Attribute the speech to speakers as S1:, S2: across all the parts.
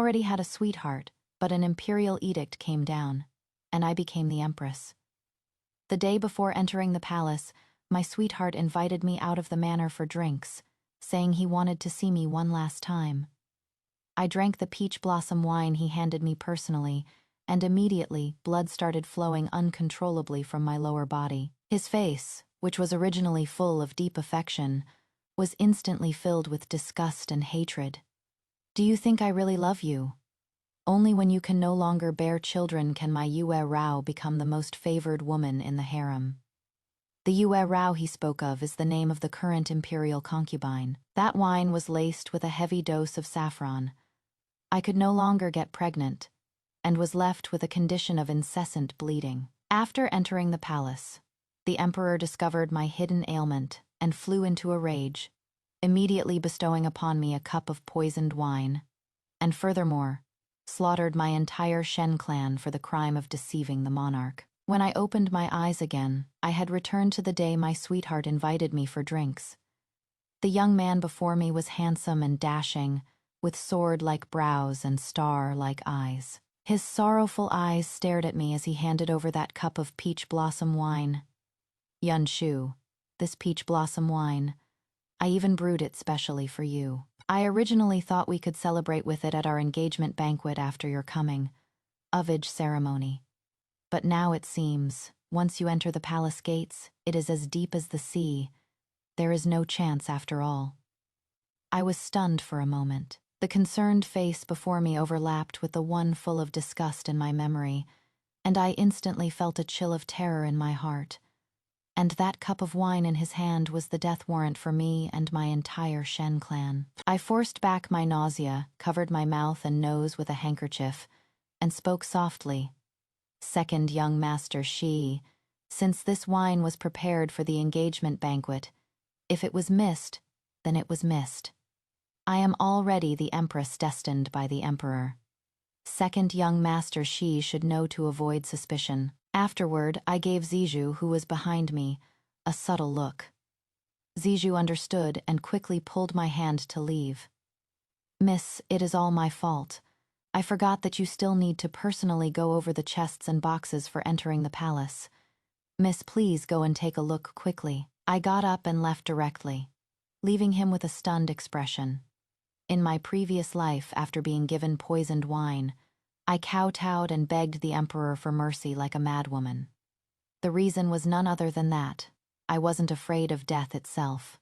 S1: already had a sweetheart, but an imperial edict came down, and I became the empress. The day before entering the palace, my sweetheart invited me out of the manor for drinks, saying he wanted to see me one last time. I drank the peach blossom wine he handed me personally, and immediately blood started flowing uncontrollably from my lower body. His face, which was originally full of deep affection, was instantly filled with disgust and hatred. "Do you think I really love you? Only when you can no longer bear children can my Yue Rao become the most favored woman in the harem." The Yue Rao he spoke of is the name of the current imperial concubine. That wine was laced with a heavy dose of saffron. I could no longer get pregnant, and was left with a condition of incessant bleeding. After entering the palace, the emperor discovered my hidden ailment and flew into a rage, immediately bestowing upon me a cup of poisoned wine, and furthermore, slaughtered my entire Shen clan for the crime of deceiving the monarch. When I opened my eyes again, I had returned to the day my sweetheart invited me for drinks. The young man before me was handsome and dashing, with sword-like brows and star-like eyes. His sorrowful eyes stared at me as he handed over that cup of peach blossom wine. "Yunshu, this peach blossom wine. I even brewed it specially for you. I originally thought we could celebrate with it at our engagement banquet after your coming, Ovage ceremony. But now it seems, once you enter the palace gates, it is as deep as the sea. There is no chance after all." I was stunned for a moment. The concerned face before me overlapped with the one full of disgust in my memory, and I instantly felt a chill of terror in my heart. And that cup of wine in his hand was the death warrant for me and my entire Shen clan. I forced back my nausea, covered my mouth and nose with a handkerchief, and spoke softly. "Second young master Shi, since this wine was prepared for the engagement banquet, if it was missed, then it was missed. I am already the empress destined by the emperor. Second young master Shi should know to avoid suspicion." Afterward, I gave Zijou, who was behind me, a subtle look. Zijou understood and quickly pulled my hand to leave. "Miss, it is all my fault. I forgot that you still need to personally go over the chests and boxes for entering the palace. Miss, please go and take a look quickly." I got up and left directly, leaving him with a stunned expression. In my previous life, after being given poisoned wine, I kowtowed and begged the emperor for mercy like a madwoman. The reason was none other than that I wasn't afraid of death itself.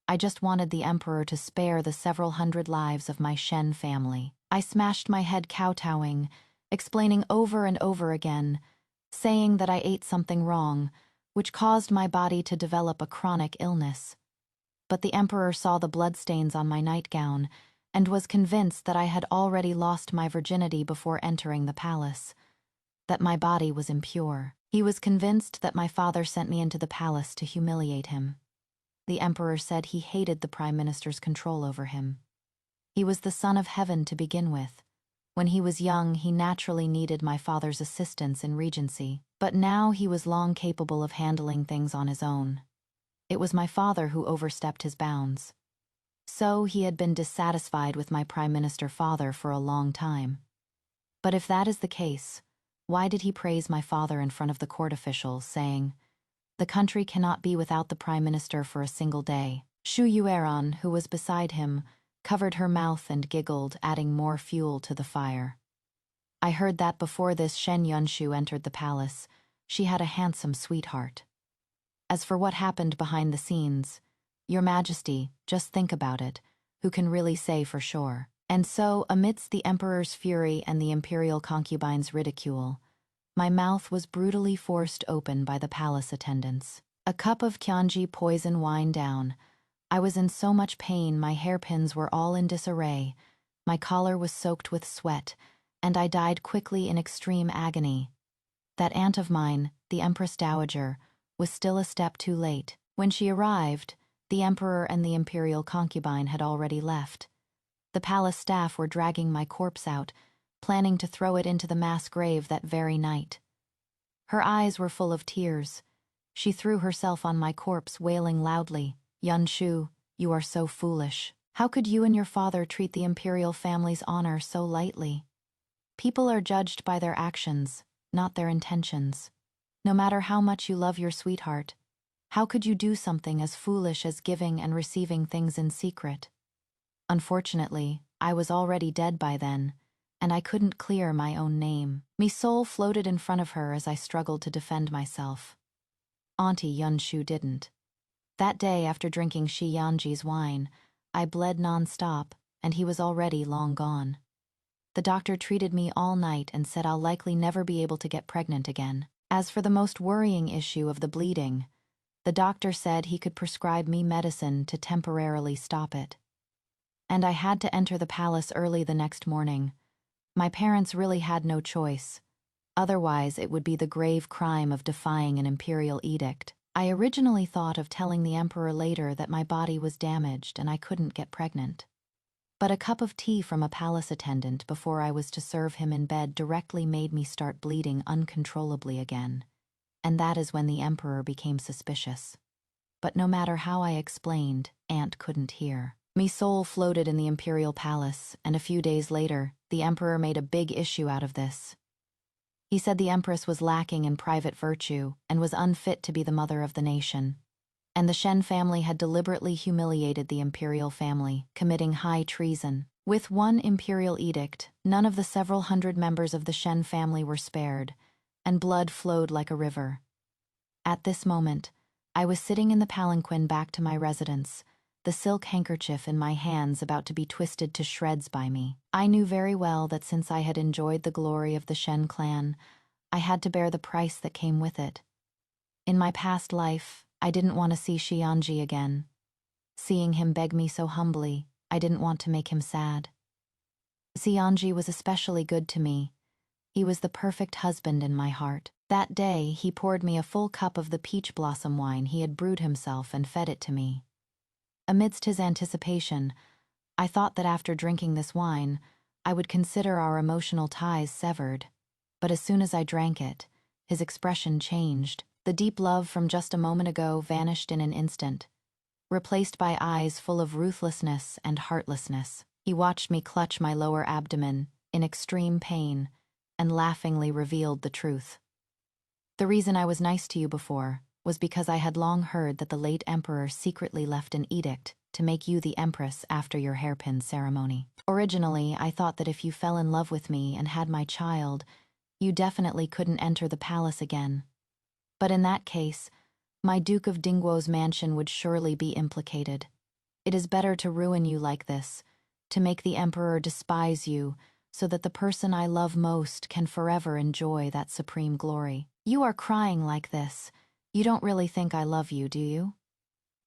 S1: I just wanted the emperor to spare the several hundred lives of my Shen family. I smashed my head kowtowing, explaining over and over again, saying that I ate something wrong, which caused my body to develop a chronic illness. But the emperor saw the bloodstains on my nightgown and was convinced that I had already lost my virginity before entering the palace, that my body was impure. He was convinced that my father sent me into the palace to humiliate him. The emperor said he hated the prime minister's control over him. He was the son of heaven to begin with. When he was young, he naturally needed my father's assistance in regency, but now he was long capable of handling things on his own. It was my father who overstepped his bounds. So he had been dissatisfied with my prime minister father for a long time. But if that is the case, why did he praise my father in front of the court officials, saying, "The country cannot be without the prime minister for a single day"? Yue Rao, who was beside him, covered her mouth and giggled, adding more fuel to the fire. I heard that before this Shen Yunshu entered the palace, she had a handsome sweetheart. As for what happened behind the scenes, Your Majesty, just think about it. Who can really say for sure? And so, amidst the emperor's fury and the imperial concubine's ridicule, my mouth was brutally forced open by the palace attendants. A cup of Qianji poison wine down, I was in so much pain my hairpins were all in disarray, my collar was soaked with sweat, and I died quickly in extreme agony. That aunt of mine, the Empress Dowager, was still a step too late. When she arrived, the emperor and the imperial concubine had already left. The palace staff were dragging my corpse out, planning to throw it into the mass grave that very night. Her eyes were full of tears. She threw herself on my corpse, wailing loudly, "Yunshu, you are so foolish. How could you and your father treat the imperial family's honor so lightly? People are judged by their actions, not their intentions. No matter how much you love your sweetheart, how could you do something as foolish as giving and receiving things in secret? Unfortunately, I was already dead by then, and I couldn't clear my own name. Me soul floated in front of her as I struggled to defend myself. Auntie Yunshu didn't. That day, after drinking Shi Yanji's wine, I bled non-stop, and he was already long gone. The doctor treated me all night and said I'll likely never be able to get pregnant again. As for the most worrying issue of the bleeding, the doctor said he could prescribe me medicine to temporarily stop it. And I had to enter the palace early the next morning. My parents really had no choice. Otherwise, it would be the grave crime of defying an imperial edict. I originally thought of telling the emperor later that my body was damaged and I couldn't get pregnant. But a cup of tea from a palace attendant before I was to serve him in bed directly made me start bleeding uncontrollably again. And that is when the emperor became suspicious. But no matter how I explained, Aunt couldn't hear. Me soul floated in the imperial palace, and a few days later, the emperor made a big issue out of this. He said the empress was lacking in private virtue and was unfit to be the mother of the nation. And the Shen family had deliberately humiliated the imperial family, committing high treason. With one imperial edict, none of the several hundred members of the Shen family were spared, and blood flowed like a river. At this moment, I was sitting in the palanquin back to my residence, the silk handkerchief in my hands about to be twisted to shreds by me. I knew very well that since I had enjoyed the glory of the Shen clan, I had to bear the price that came with it. In my past life, I didn't want to see Xianji again. Seeing him beg me so humbly, I didn't want to make him sad. Xianji was especially good to me. He was the perfect husband in my heart. That day, he poured me a full cup of the peach blossom wine he had brewed himself and fed it to me. Amidst his anticipation, I thought that after drinking this wine, I would consider our emotional ties severed. But as soon as I drank it, his expression changed. The deep love from just a moment ago vanished in an instant, replaced by eyes full of ruthlessness and heartlessness. He watched me clutch my lower abdomen in extreme pain and laughingly revealed the truth. The reason I was nice to you before was because I had long heard that the late emperor secretly left an edict to make you the empress after your hairpin ceremony. Originally, I thought that if you fell in love with me and had my child, you definitely couldn't enter the palace again. But in that case, my Duke of Dingguo's mansion would surely be implicated. It is better to ruin you like this, to make the emperor despise you, so that the person I love most can forever enjoy that supreme glory. You are crying like this. You don't really think I love you, do you?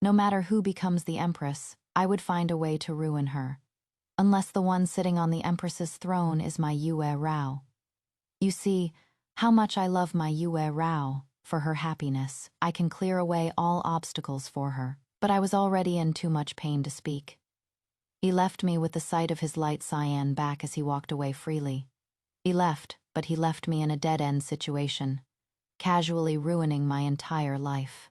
S1: No matter who becomes the empress, I would find a way to ruin her. Unless the one sitting on the empress's throne is my Yue Rao. You see, how much I love my Yue Rao. For her happiness, I can clear away all obstacles for her. But I was already in too much pain to speak. He left me with the sight of his light cyan back as he walked away freely. He left, but he left me in a dead-end situation, casually ruining my entire life.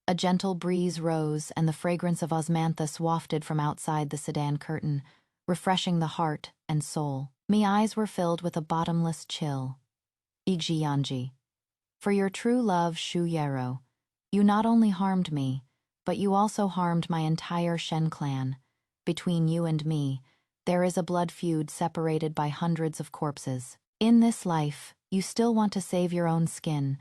S1: A gentle breeze rose, and the fragrance of osmanthus wafted from outside the sedan curtain, refreshing the heart and soul. My eyes were filled with a bottomless chill. Igji Yanji. For your true love, Yue Rao, you not only harmed me, but you also harmed my entire Shen clan. Between you and me, there is a blood feud separated by hundreds of corpses. In this life, you still want to save your own skin,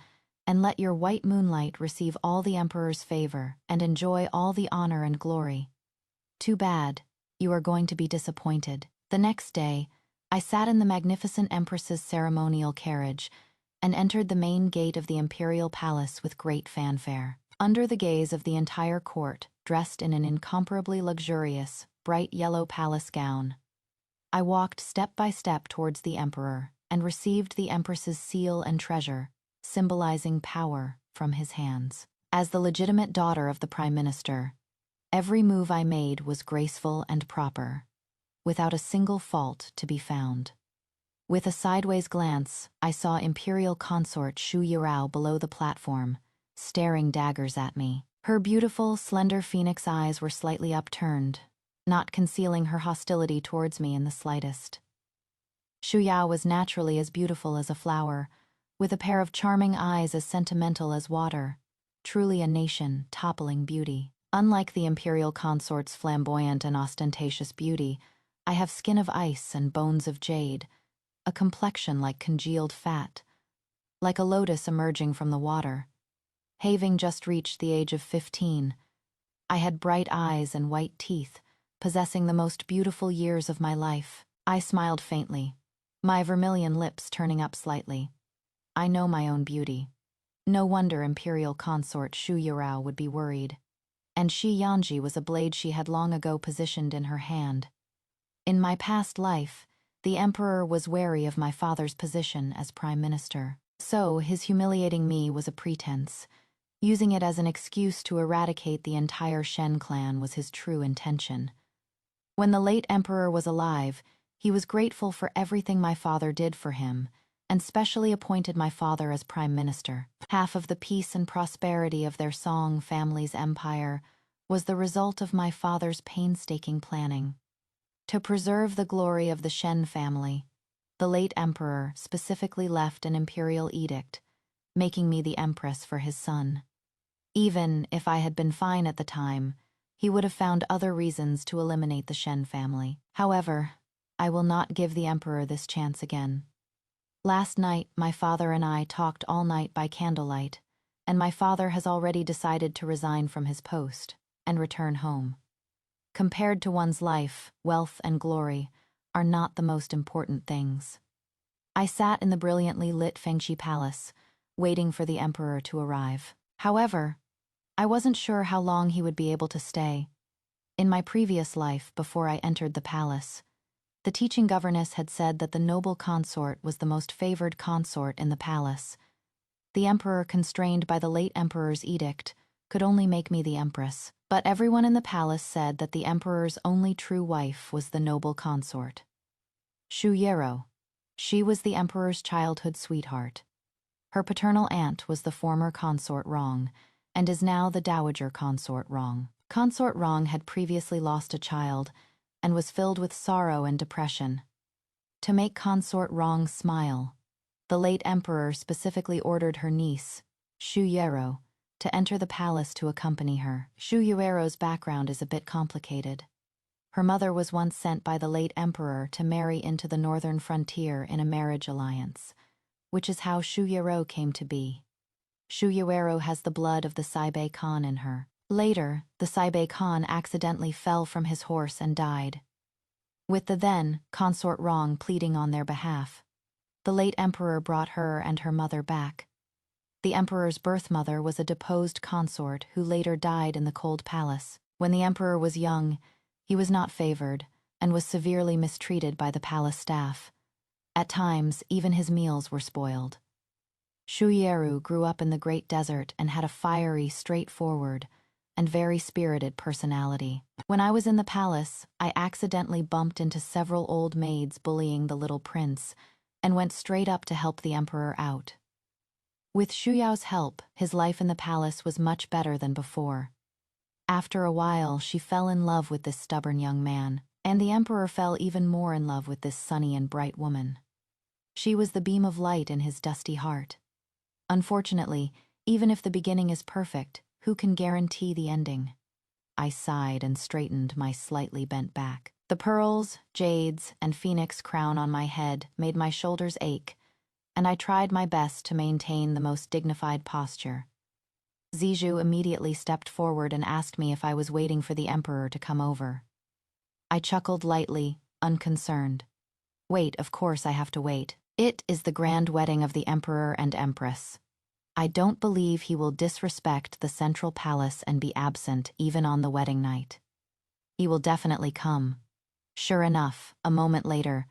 S1: and let your white moonlight receive all the emperor's favor and enjoy all the honor and glory. Too bad, you are going to be disappointed. The next day, I sat in the magnificent empress's ceremonial carriage and entered the main gate of the imperial palace with great fanfare. Under the gaze of the entire court, dressed in an incomparably luxurious, bright yellow palace gown, I walked step by step towards the emperor and received the empress's seal and treasure, symbolizing power, from his hands. As the legitimate daughter of the prime minister, every move I made was graceful and proper, without a single fault to be found. With a sideways glance, I saw imperial consort Yue Rao below the platform, staring daggers at me. Her beautiful, slender phoenix eyes were slightly upturned, not concealing her hostility towards me in the slightest. Xu Yao was naturally as beautiful as a flower, with a pair of charming eyes as sentimental as water, truly a nation-toppling beauty. Unlike the imperial consort's flamboyant and ostentatious beauty, I have skin of ice and bones of jade, a complexion like congealed fat, like a lotus emerging from the water. Having just reached the age of 15, I had bright eyes and white teeth, possessing the most beautiful years of my life. I smiled faintly, my vermilion lips turning up slightly. I know my own beauty. No wonder imperial consort Yue Rao would be worried. And Shi Yanji was a blade she had long ago positioned in her hand. In my past life, the emperor was wary of my father's position as prime minister. So his humiliating me was a pretense. Using it as an excuse to eradicate the entire Shen clan was his true intention. When the late emperor was alive, he was grateful for everything my father did for him, and specially appointed my father as prime minister. Half of the peace and prosperity of their Song family's empire was the result of my father's painstaking planning. To preserve the glory of the Shen family, the late emperor specifically left an imperial edict, making me the empress for his son. Even if I had been fine at the time, he would have found other reasons to eliminate the Shen family. However, I will not give the emperor this chance again. Last night, my father and I talked all night by candlelight, and my father has already decided to resign from his post and return home. Compared to one's life, wealth and glory are not the most important things. I sat in the brilliantly lit Fengshi Palace, waiting for the emperor to arrive. However, I wasn't sure how long he would be able to stay. In my previous life, before I entered the palace, the teaching governess had said that the noble consort was the most favored consort in the palace. The emperor, constrained by the late emperor's edict, could only make me the empress. But everyone in the palace said that the emperor's only true wife was the noble consort. Yue Rao. She was the emperor's childhood sweetheart. Her paternal aunt was the former consort Rong, and is now the dowager consort Rong. Consort Rong had previously lost a child and was filled with sorrow and depression. To make consort Rong smile, the late emperor specifically ordered her niece, Yue Rao, to enter the palace to accompany her. Yue Rao's background is a bit complicated. Her mother was once sent by the late emperor to marry into the northern frontier in a marriage alliance, which is how Yue Rao came to be. Yue Rao has the blood of the Saibei Khan in her. Later, the Saibei Khan accidentally fell from his horse and died, with the then consort Rong pleading on their behalf. The late emperor brought her and her mother back. The emperor's birth mother was a deposed consort who later died in the cold palace. When the emperor was young, he was not favored and was severely mistreated by the palace staff. At times, even his meals were spoiled. Yue Rao grew up in the Great Desert and had a fiery, straightforward, and very spirited personality. When I was in the palace, I accidentally bumped into several old maids bullying the little prince and went straight up to help the emperor out. With Xu Yao's help, his life in the palace was much better than before. After a while, she fell in love with this stubborn young man, and the emperor fell even more in love with this sunny and bright woman. She was the beam of light in his dusty heart. Unfortunately, even if the beginning is perfect, who can guarantee the ending? I sighed and straightened my slightly bent back. The pearls, jades, and phoenix crown on my head made my shoulders ache, and I tried my best to maintain the most dignified posture. Zijou immediately stepped forward and asked me if I was waiting for the emperor to come over. I chuckled lightly, unconcerned. Wait, of course I have to wait. It is the grand wedding of the emperor and empress. I don't believe he will disrespect the central palace and be absent even on the wedding night. He will definitely come. Sure enough, a moment later,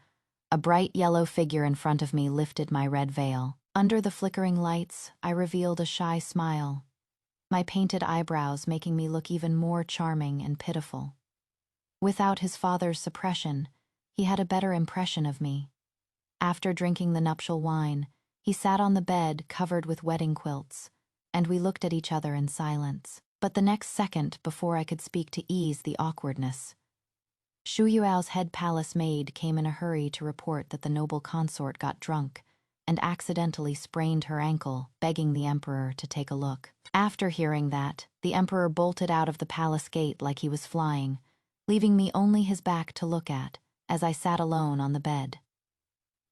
S1: a bright yellow figure in front of me lifted my red veil. Under the flickering lights, I revealed a shy smile, my painted eyebrows making me look even more charming and pitiful. Without his father's suppression, he had a better impression of me. After drinking the nuptial wine, he sat on the bed covered with wedding quilts, and we looked at each other in silence. But the next second, before I could speak to ease the awkwardness, Yue Rao's head palace maid came in a hurry to report that the noble consort got drunk and accidentally sprained her ankle, begging the emperor to take a look. After hearing that, the emperor bolted out of the palace gate like he was flying, leaving me only his back to look at as I sat alone on the bed.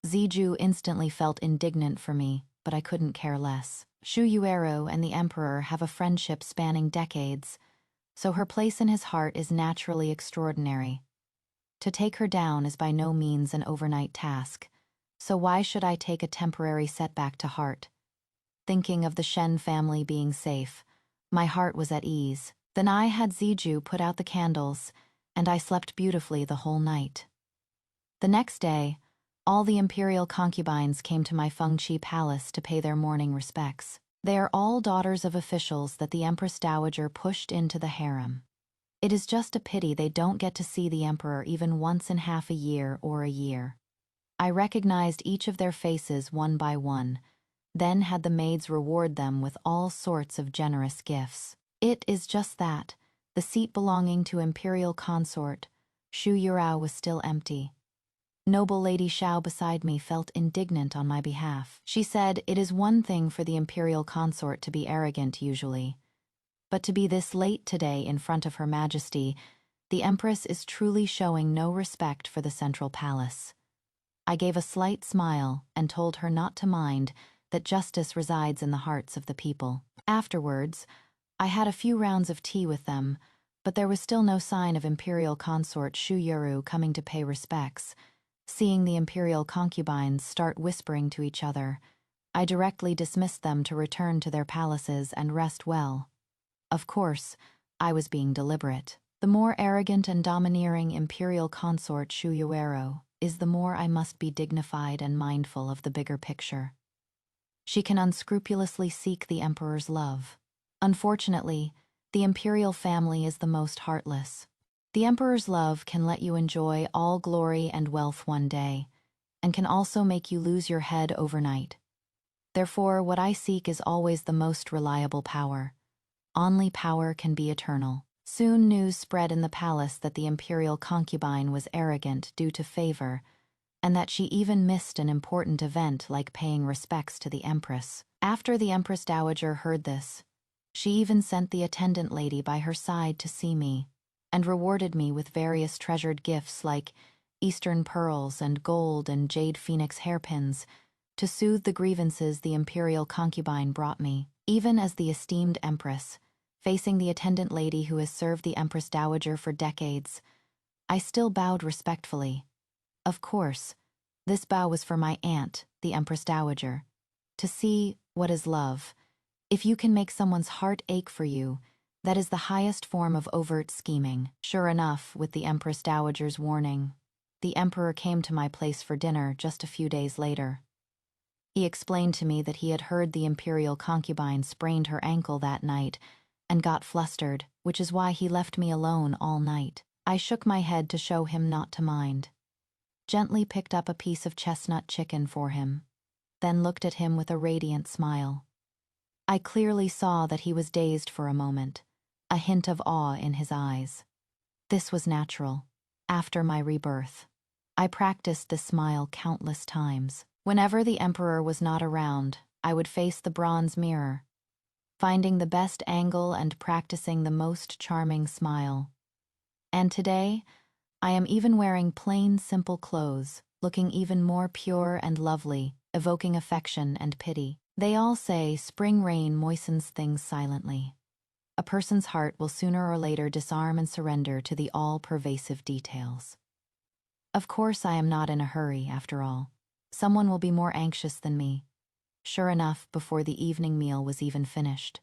S1: Ziju instantly felt indignant for me, but I couldn't care less. Yue Rao and the emperor have a friendship spanning decades, so her place in his heart is naturally extraordinary. To take her down is by no means an overnight task, so why should I take a temporary setback to heart? Thinking of the Shen family being safe, my heart was at ease. Then I had Ziju put out the candles, and I slept beautifully the whole night. The next day, all the imperial concubines came to my Fengqi palace to pay their morning respects. They are all daughters of officials that the Empress Dowager pushed into the harem. It is just a pity they don't get to see the emperor even once in half a year or a year. I recognized each of their faces one by one, then had the maids reward them with all sorts of generous gifts. It is just that, the seat belonging to imperial consort, Yue Rao, was still empty. Noble Lady Xiao beside me felt indignant on my behalf. She said, "It is one thing for the imperial consort to be arrogant usually, but to be this late today in front of Her Majesty, the Empress is truly showing no respect for the central palace." I gave a slight smile and told her not to mind, that justice resides in the hearts of the people. Afterwards, I had a few rounds of tea with them, but there was still no sign of imperial consort Yue Rao coming to pay respects. Seeing the imperial concubines start whispering to each other, I directly dismissed them to return to their palaces and rest well. Of course, I was being deliberate. The more arrogant and domineering imperial consort Yue Rao is, the more I must be dignified and mindful of the bigger picture. She can unscrupulously seek the emperor's love. Unfortunately, the imperial family is the most heartless. The emperor's love can let you enjoy all glory and wealth one day, and can also make you lose your head overnight. Therefore, what I seek is always the most reliable power. Only power can be eternal. Soon news spread in the palace that the imperial concubine was arrogant due to favor, and that she even missed an important event like paying respects to the empress. After the Empress Dowager heard this, she even sent the attendant lady by her side to see me, and rewarded me with various treasured gifts like Eastern pearls and gold and jade phoenix hairpins to soothe the grievances the imperial concubine brought me. Even as the esteemed empress, facing the attendant lady who has served the Empress Dowager for decades, I still bowed respectfully. Of course, this bow was for my aunt, the Empress Dowager. To see what is love. If you can make someone's heart ache for you, that is the highest form of overt scheming. Sure enough, with the Empress Dowager's warning, the emperor came to my place for dinner just a few days later. He explained to me that he had heard the imperial concubine sprained her ankle that night and got flustered, which is why he left me alone all night. I shook my head to show him not to mind, gently picked up a piece of chestnut chicken for him, then looked at him with a radiant smile. I clearly saw that he was dazed for a moment, a hint of awe in his eyes. This was natural. After my rebirth, I practiced this smile countless times. Whenever the emperor was not around, I would face the bronze mirror, finding the best angle and practicing the most charming smile. And today, I am even wearing plain, simple clothes, looking even more pure and lovely, evoking affection and pity. They all say spring rain moistens things silently. A person's heart will sooner or later disarm and surrender to the all-pervasive details. Of course, I am not in a hurry, after all. Someone will be more anxious than me. Sure enough, before the evening meal was even finished,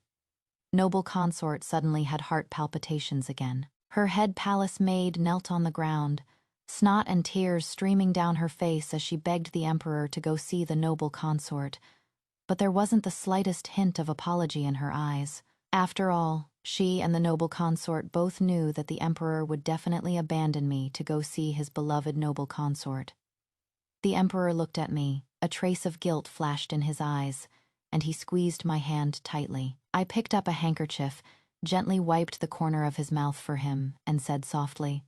S1: noble consort suddenly had heart palpitations again. Her head palace maid knelt on the ground, snot and tears streaming down her face as she begged the emperor to go see the noble consort, but there wasn't the slightest hint of apology in her eyes. After all, she and the noble consort both knew that the emperor would definitely abandon me to go see his beloved noble consort. The emperor looked at me, a trace of guilt flashed in his eyes, and he squeezed my hand tightly. I picked up a handkerchief, gently wiped the corner of his mouth for him, and said softly,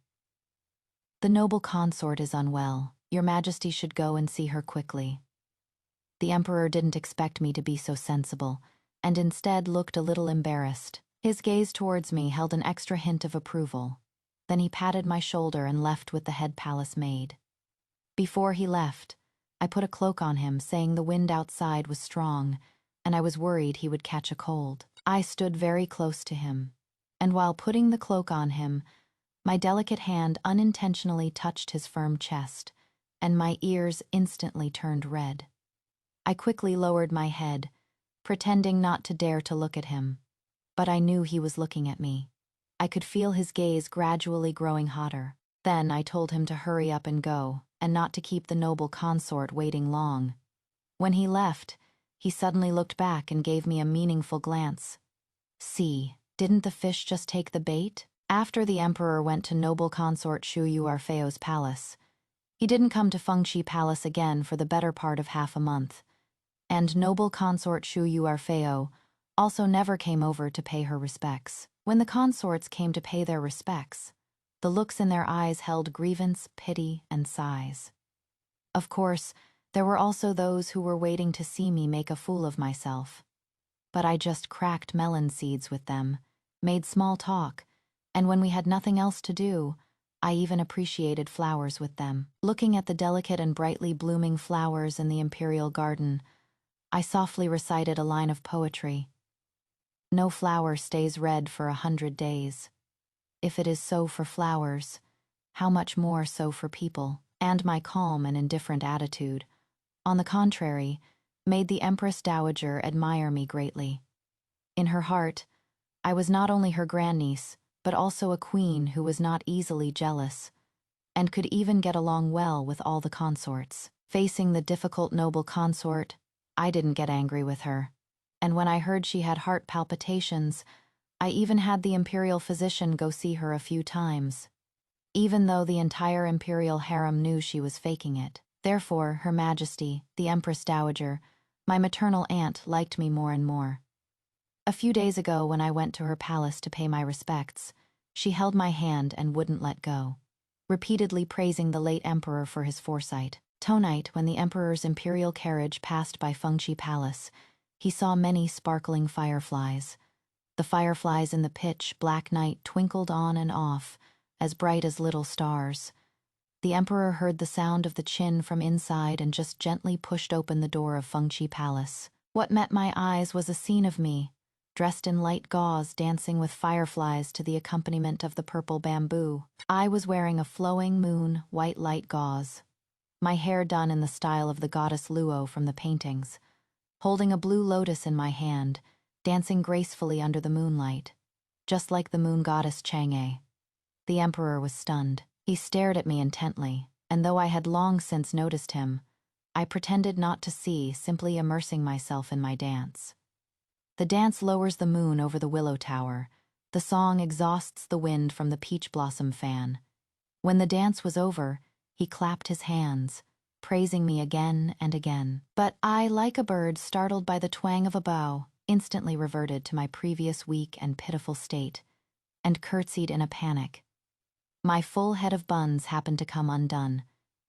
S1: "The noble consort is unwell. Your Majesty should go and see her quickly." The emperor didn't expect me to be so sensible, and instead looked a little embarrassed. His gaze towards me held an extra hint of approval. Then he patted my shoulder and left with the head palace maid. Before he left, I put a cloak on him, saying the wind outside was strong, and I was worried he would catch a cold. I stood very close to him, and while putting the cloak on him, my delicate hand unintentionally touched his firm chest, and my ears instantly turned red. I quickly lowered my head, pretending not to dare to look at him, but I knew he was looking at me. I could feel his gaze gradually growing hotter. Then I told him to hurry up and go, and not to keep the noble consort waiting long. When he left, he suddenly looked back and gave me a meaningful glance. "See, didn't the fish just take the bait?" After the emperor went to noble consort Yue Rao's palace, he didn't come to Fengxi Palace again for the better part of half a month, and noble consort Yue Rao also never came over to pay her respects. When the consorts came to pay their respects, the looks in their eyes held grievance, pity, and sighs. Of course, there were also those who were waiting to see me make a fool of myself. But I just cracked melon seeds with them, made small talk, and when we had nothing else to do, I even appreciated flowers with them. Looking at the delicate and brightly blooming flowers in the imperial garden, I softly recited a line of poetry. "No flower stays red for 100 days. If it is so for flowers, how much more so for people?" And my calm and indifferent attitude, on the contrary, made the Empress Dowager admire me greatly. In her heart, I was not only her grandniece, but also a queen who was not easily jealous, and could even get along well with all the consorts. Facing the difficult noble consort, I didn't get angry with her, and when I heard she had heart palpitations, I even had the imperial physician go see her a few times, even though the entire imperial harem knew she was faking it. Therefore, Her Majesty, the Empress Dowager, my maternal aunt, liked me more and more. A few days ago, when I went to her palace to pay my respects, she held my hand and wouldn't let go, repeatedly praising the late emperor for his foresight. Tonight, when the emperor's imperial carriage passed by Fengxi Palace, he saw many sparkling fireflies. The fireflies in the pitch black night twinkled on and off, as bright as little stars. The emperor heard the sound of the chin from inside and just gently pushed open the door of Fengxi Palace. What met my eyes was a scene of me, dressed in light gauze, dancing with fireflies to the accompaniment of the purple bamboo. I was wearing a flowing moon, white light gauze, my hair done in the style of the goddess Luo from the paintings, holding a blue lotus in my hand, dancing gracefully under the moonlight, just like the moon goddess Chang'e. The emperor was stunned. He stared at me intently, and though I had long since noticed him, I pretended not to see, simply immersing myself in my dance. The dance lowers the moon over the willow tower. The song exhausts the wind from the peach blossom fan. When the dance was over, he clapped his hands, praising me again and again. But I, like a bird startled by the twang of a bow, instantly reverted to my previous weak and pitiful state, and curtsied in a panic. My full head of buns happened to come undone,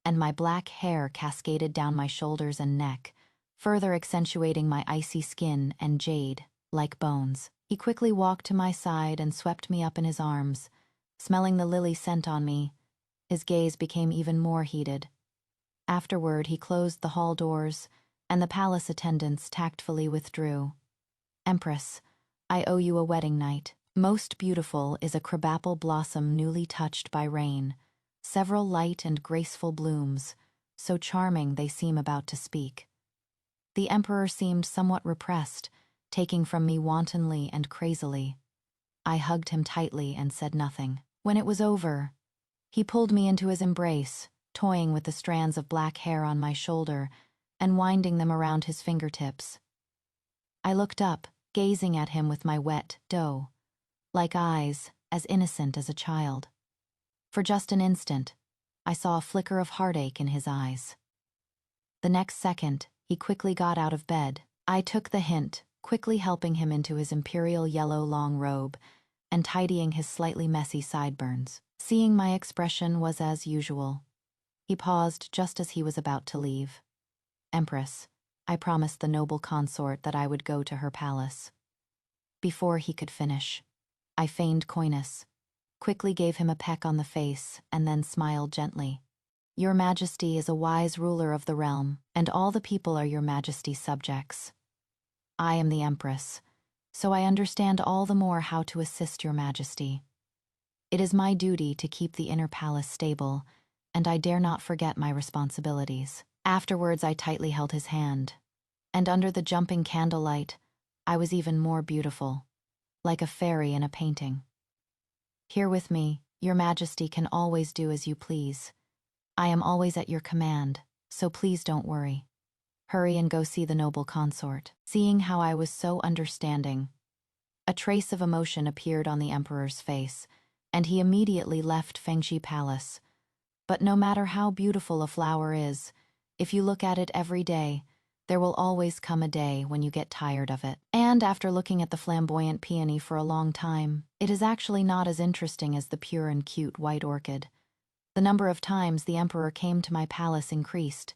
S1: and my black hair cascaded down my shoulders and neck, further accentuating my icy skin and jade-like bones. He quickly walked to my side and swept me up in his arms. Smelling the lily scent on me, his gaze became even more heated. Afterward, he closed the hall doors, and the palace attendants tactfully withdrew. "Empress, I owe you a wedding night. Most beautiful is a crabapple blossom newly touched by rain, several light and graceful blooms, so charming they seem about to speak." The emperor seemed somewhat repressed, taking from me wantonly and crazily. I hugged him tightly and said nothing. When it was over, he pulled me into his embrace, toying with the strands of black hair on my shoulder and winding them around his fingertips. I looked up, gazing at him with my wet, doe-like eyes, as innocent as a child. For just an instant, I saw a flicker of heartache in his eyes. The next second, he quickly got out of bed. I took the hint, quickly helping him into his imperial yellow long robe and tidying his slightly messy sideburns. Seeing my expression was as usual. He paused just as he was about to leave. Empress, I promised the noble consort that I would go to her palace. Before he could finish, I feigned coyness, quickly gave him a peck on the face, and then smiled gently. Your Majesty is a wise ruler of the realm, and all the people are your Majesty's subjects. I am the Empress, so I understand all the more how to assist your Majesty. It is my duty to keep the inner palace stable, and I dare not forget my responsibilities. Afterwards, I tightly held his hand, and under the jumping candlelight, I was even more beautiful, like a fairy in a painting. Here with me, your Majesty can always do as you please. I am always at your command, so please don't worry. Hurry and go see the noble consort. Seeing how I was so understanding, a trace of emotion appeared on the emperor's face, and he immediately left Fengxi Palace. But no matter how beautiful a flower is, if you look at it every day, there will always come a day when you get tired of it. And after looking at the flamboyant peony for a long time, it is actually not as interesting as the pure and cute white orchid. The number of times the emperor came to my palace increased,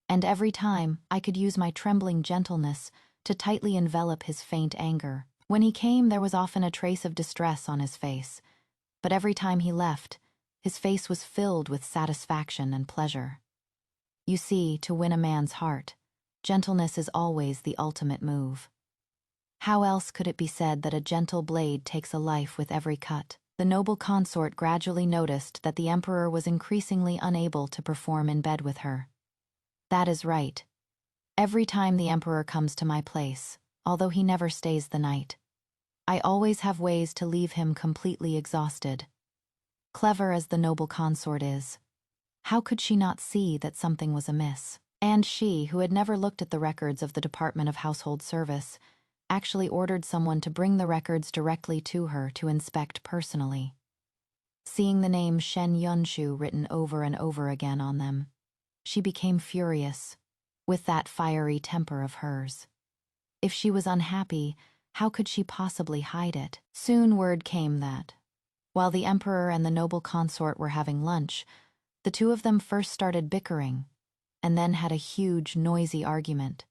S1: and every time I could use my trembling gentleness to tightly envelop his faint anger. When he came, there was often a trace of distress on his face, but every time he left, his face was filled with satisfaction and pleasure. You see, to win a man's heart, gentleness is always the ultimate move. How else could it be said that a gentle blade takes a life with every cut? The noble consort gradually noticed that the emperor was increasingly unable to perform in bed with her. That is right. Every time the emperor comes to my place, although he never stays the night, I always have ways to leave him completely exhausted. Clever as the noble consort is, how could she not see that something was amiss? And she, who had never looked at the records of the Department of Household Service, actually ordered someone to bring the records directly to her to inspect personally. Seeing the name Shen Yunshu written over and over again on them, she became furious, with that fiery temper of hers. If she was unhappy, how could she possibly hide it? Soon word came that, while the emperor and the noble consort were having lunch, the two of them first started bickering, and then had a huge, noisy argument.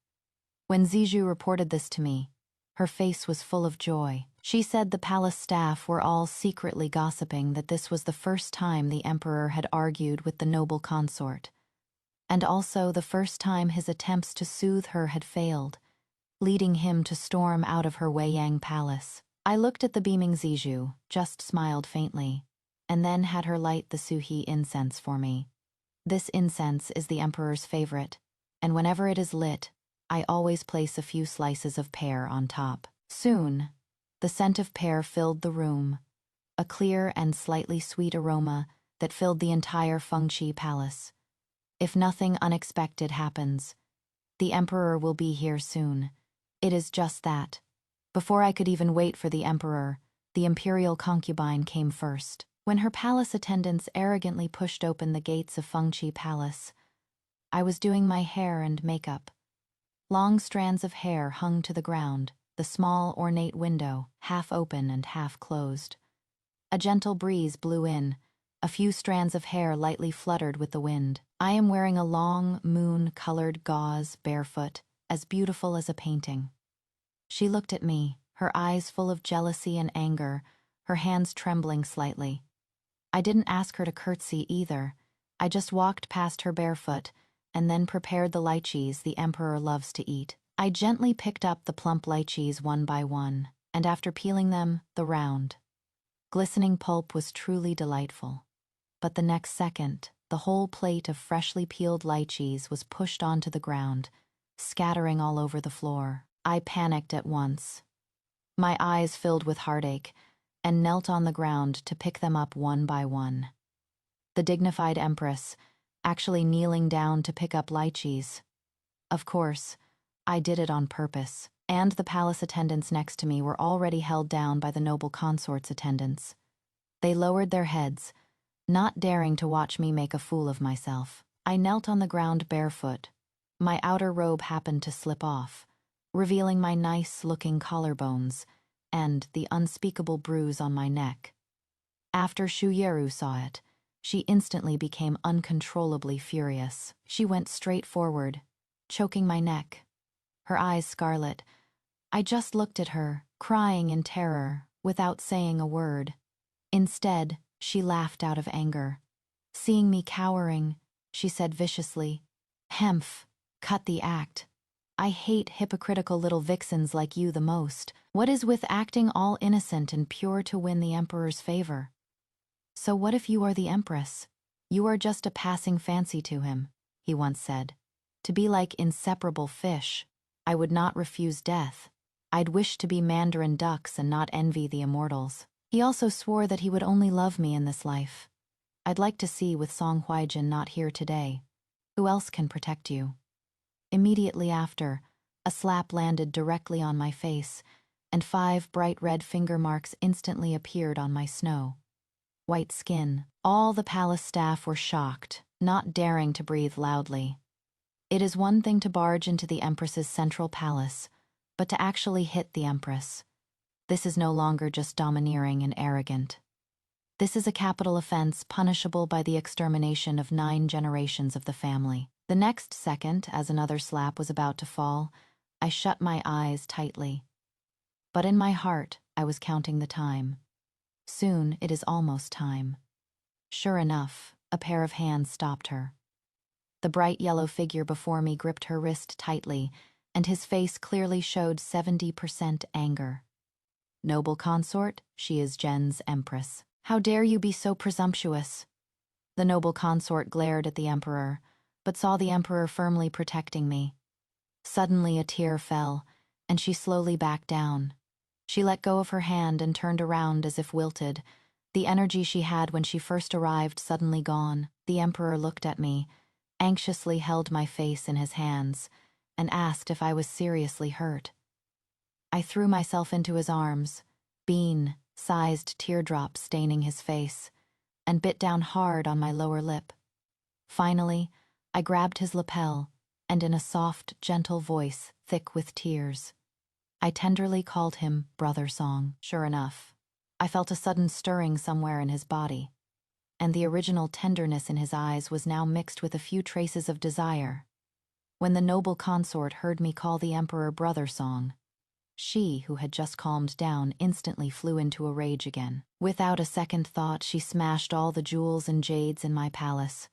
S1: When Zijou reported this to me, her face was full of joy. She said the palace staff were all secretly gossiping that this was the first time the emperor had argued with the noble consort, and also the first time his attempts to soothe her had failed, leading him to storm out of her Weiyang palace. I looked at the beaming Zijou, just smiled faintly, and then had her light the Suhi incense for me. This incense is the emperor's favorite, and whenever it is lit, I always place a few slices of pear on top. Soon, the scent of pear filled the room, a clear and slightly sweet aroma that filled the entire Fengxi Palace. If nothing unexpected happens, the emperor will be here soon. It is just that. Before I could even wait for the emperor, the imperial concubine came first. When her palace attendants arrogantly pushed open the gates of Fengxi Palace, I was doing my hair and makeup. Long strands of hair hung to the ground, the small, ornate window, half open and half closed. A gentle breeze blew in, a few strands of hair lightly fluttered with the wind. I am wearing a long, moon-colored gauze, barefoot, as beautiful as a painting. She looked at me, her eyes full of jealousy and anger, her hands trembling slightly. I didn't ask her to curtsy either. I just walked past her barefoot, and then prepared the lychees the emperor loves to eat. I gently picked up the plump lychees one by one, and after peeling them, the round, glistening pulp was truly delightful. But the next second, the whole plate of freshly peeled lychees was pushed onto the ground, scattering all over the floor. I panicked at once. My eyes filled with heartache, and knelt on the ground to pick them up one by one. The dignified empress, actually kneeling down to pick up lychees. Of course, I did it on purpose, and the palace attendants next to me were already held down by the noble consort's attendants. They lowered their heads, not daring to watch me make a fool of myself. I knelt on the ground barefoot. My outer robe happened to slip off, revealing my nice-looking collarbones and the unspeakable bruise on my neck. After Yue Rao saw it, she instantly became uncontrollably furious. She went straight forward, choking my neck, her eyes scarlet. I just looked at her, crying in terror, without saying a word. Instead, she laughed out of anger. Seeing me cowering, she said viciously, "Hemph, cut the act. I hate hypocritical little vixens like you the most. What is with acting all innocent and pure to win the Emperor's favor? So what if you are the Empress? You are just a passing fancy to him," he once said. "To be like inseparable fish, I would not refuse death. I'd wish to be mandarin ducks and not envy the immortals." He also swore that he would only love me in this life. I'd like to see with Song Huaijin not here today. Who else can protect you? Immediately after, a slap landed directly on my face, and 5 bright red finger marks instantly appeared on my snow white skin. All the palace staff were shocked, not daring to breathe loudly. It is one thing to barge into the Empress's central palace, but to actually hit the Empress. This is no longer just domineering and arrogant. This is a capital offense punishable by the extermination of 9 generations of the family. The next second, as another slap was about to fall, I shut my eyes tightly. But in my heart, I was counting the time. Soon it is almost time. Sure enough, a pair of hands stopped her. The bright yellow figure before me gripped her wrist tightly, and his face clearly showed 70% anger. "Noble consort, she is Gen's Empress. How dare you be so presumptuous?" The noble consort glared at the Emperor, but saw the Emperor firmly protecting me. Suddenly a tear fell, and she slowly backed down. She let go of her hand and turned around as if wilted, the energy she had when she first arrived suddenly gone. The Emperor looked at me, anxiously held my face in his hands, and asked if I was seriously hurt. I threw myself into his arms, bean-sized teardrops staining his face, and bit down hard on my lower lip. Finally, I grabbed his lapel, and in a soft, gentle voice, thick with tears, I tenderly called him Brother Song. Sure enough, I felt a sudden stirring somewhere in his body, and the original tenderness in his eyes was now mixed with a few traces of desire. When the noble consort heard me call the Emperor Brother Song, she, who had just calmed down, instantly flew into a rage again. Without a second thought, she smashed all the jewels and jades in my palace,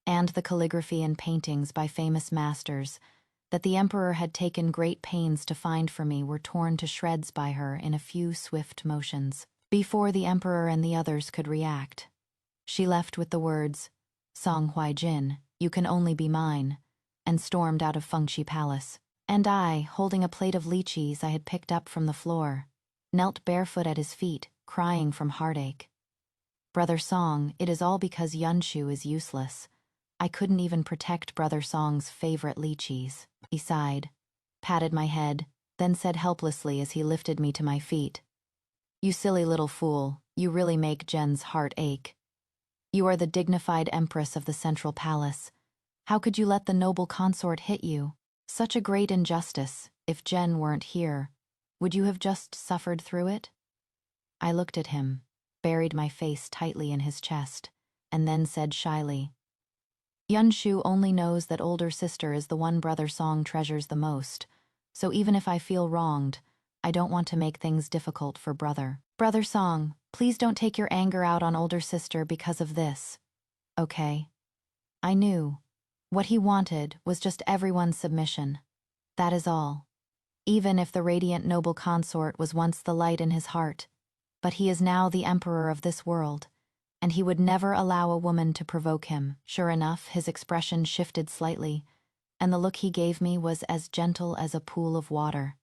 S1: and the calligraphy and paintings by famous masters that the Emperor had taken great pains to find for me were torn to shreds by her in a few swift motions. Before the Emperor and the others could react, she left with the words, "Song Huaijin, you can only be mine," and stormed out of Fengxi Palace. And I, holding a plate of lychees I had picked up from the floor, knelt barefoot at his feet, crying from heartache. "Brother Song, it is all because Yunshu is useless. I couldn't even protect Brother Song's favorite lychees." He sighed, patted my head, then said helplessly as he lifted me to my feet, "You silly little fool, you really make Gen's heart ache. You are the dignified Empress of the Central Palace. How could you let the noble consort hit you? Such a great injustice. If Gen weren't here, would you have just suffered through it?" I looked at him, buried my face tightly in his chest, and then said shyly, "Yunshu only knows that older sister is the one Brother Song treasures the most, so even if I feel wronged, I don't want to make things difficult for Brother. Brother Song, please don't take your anger out on older sister because of this, okay?" I knew. What he wanted was just everyone's submission. That is all. Even if the radiant noble consort was once the light in his heart, but he is now the Emperor of this world, and he would never allow a woman to provoke him. Sure enough, his expression shifted slightly, and the look he gave me was as gentle as a pool of water.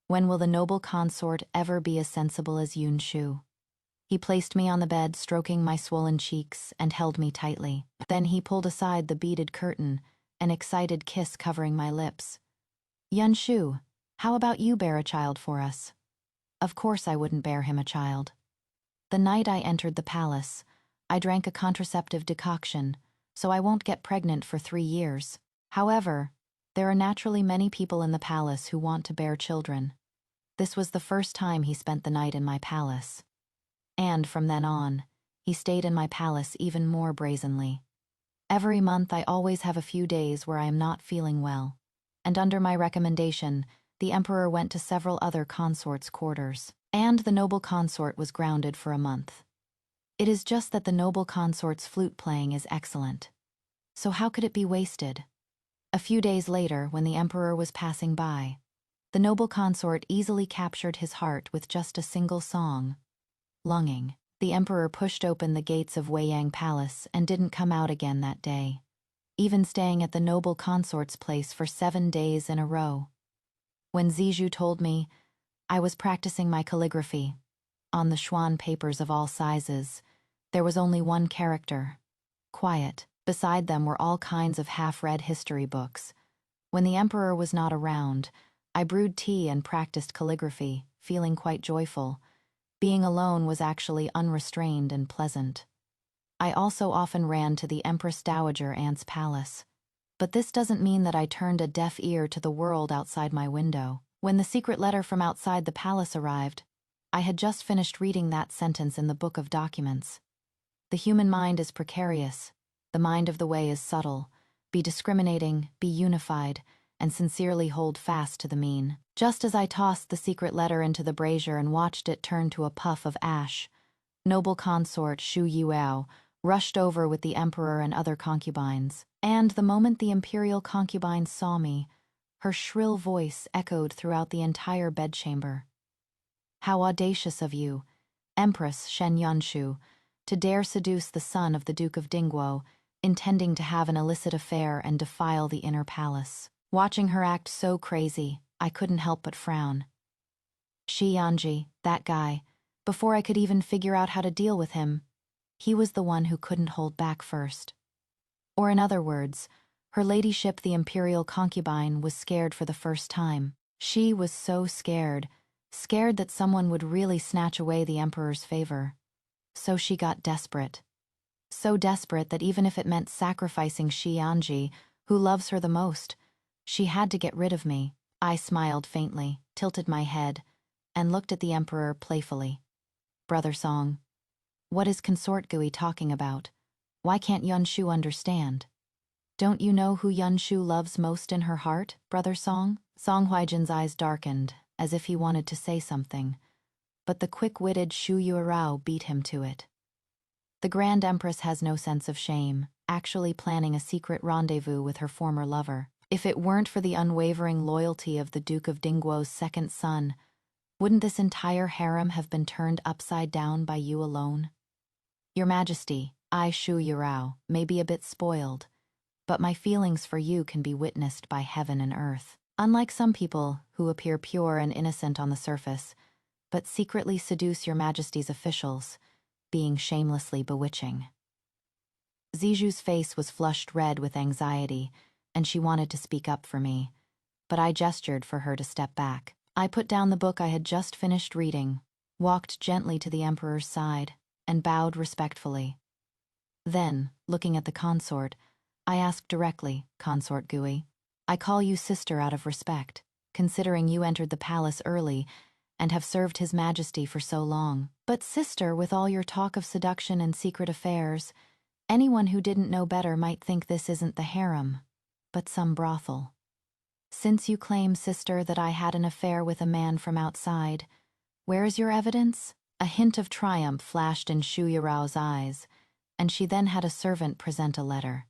S1: When will the noble consort ever be as sensible as Yunshu? He placed me on the bed, stroking my swollen cheeks, and held me tightly. Then he pulled aside the beaded curtain, an excited kiss covering my lips. "Yunshu, how about you bear a child for us?" Of course I wouldn't bear him a child. The night I entered the palace, I drank a contraceptive decoction, so I won't get pregnant for 3 years. However, there are naturally many people in the palace who want to bear children. This was the first time he spent the night in my palace. And from then on, he stayed in my palace even more brazenly. Every month I always have a few days where I am not feeling well, and under my recommendation, the emperor went to several other consorts' quarters, and the noble consort was grounded for a month. It is just that the noble consort's flute playing is excellent. So how could it be wasted? A few days later, when the emperor was passing by, the noble consort easily captured his heart with just a single song. Longing, the emperor pushed open the gates of Weiyang Palace and didn't come out again that day, even staying at the noble consort's place for 7 days in a row. When Zizhu told me, I was practicing my calligraphy. On the Xuan papers of all sizes, there was only one character, quiet. Beside them were all kinds of half-read history books. When the emperor was not around, I brewed tea and practiced calligraphy, feeling quite joyful. Being alone was actually unrestrained and pleasant. I also often ran to the Empress Dowager Aunt's palace. But this doesn't mean that I turned a deaf ear to the world outside my window. When the secret letter from outside the palace arrived, I had just finished reading that sentence in the book of documents. The human mind is precarious. The mind of the way is subtle. Be discriminating, be unified, and sincerely hold fast to the mean. Just as I tossed the secret letter into the brazier and watched it turn to a puff of ash, noble consort Yue Rao rushed over with the emperor and other concubines. And the moment the imperial concubine saw me, her shrill voice echoed throughout the entire bedchamber. How audacious of you, Empress Shen Yunshu, to dare seduce the son of the Duke of Dingguo, intending to have an illicit affair and defile the inner palace. Watching her act so crazy, I couldn't help but frown. Shi Yanji, that guy, before I could even figure out how to deal with him, he was the one who couldn't hold back first. Or in other words, her ladyship the imperial concubine was scared for the first time. She was so scared that someone would really snatch away the emperor's favor. So she got desperate. So desperate that even if it meant sacrificing Shi Yanji, who loves her the most, she had to get rid of me. I smiled faintly, tilted my head, and looked at the emperor playfully. Brother Song, what is Consort Gui talking about? Why can't Yunshu understand? Don't you know who Yunshu loves most in her heart, Brother Song? Song Huijin's eyes darkened, as if he wanted to say something, but the quick-witted Yue Rao beat him to it. The Grand Empress has no sense of shame, actually planning a secret rendezvous with her former lover. If it weren't for the unwavering loyalty of the Duke of Dingguo's second son, wouldn't this entire harem have been turned upside down by you alone? Your Majesty, I, Yue Rao, may be a bit spoiled, but my feelings for you can be witnessed by heaven and earth. Unlike some people who appear pure and innocent on the surface, but secretly seduce your Majesty's officials, being shamelessly bewitching. Zizhu's face was flushed red with anxiety, and she wanted to speak up for me, but I gestured for her to step back. I put down the book I had just finished reading, walked gently to the emperor's side, and bowed respectfully. Then, looking at the consort, I asked directly, Consort Gui, I call you sister out of respect, considering you entered the palace early and have served His Majesty for so long. But sister, with all your talk of seduction and secret affairs, anyone who didn't know better might think this isn't the harem, but some brothel. Since you claim, sister, that I had an affair with a man from outside, where is your evidence? A hint of triumph flashed in Yue Rao's eyes, and she then had a servant present a letter.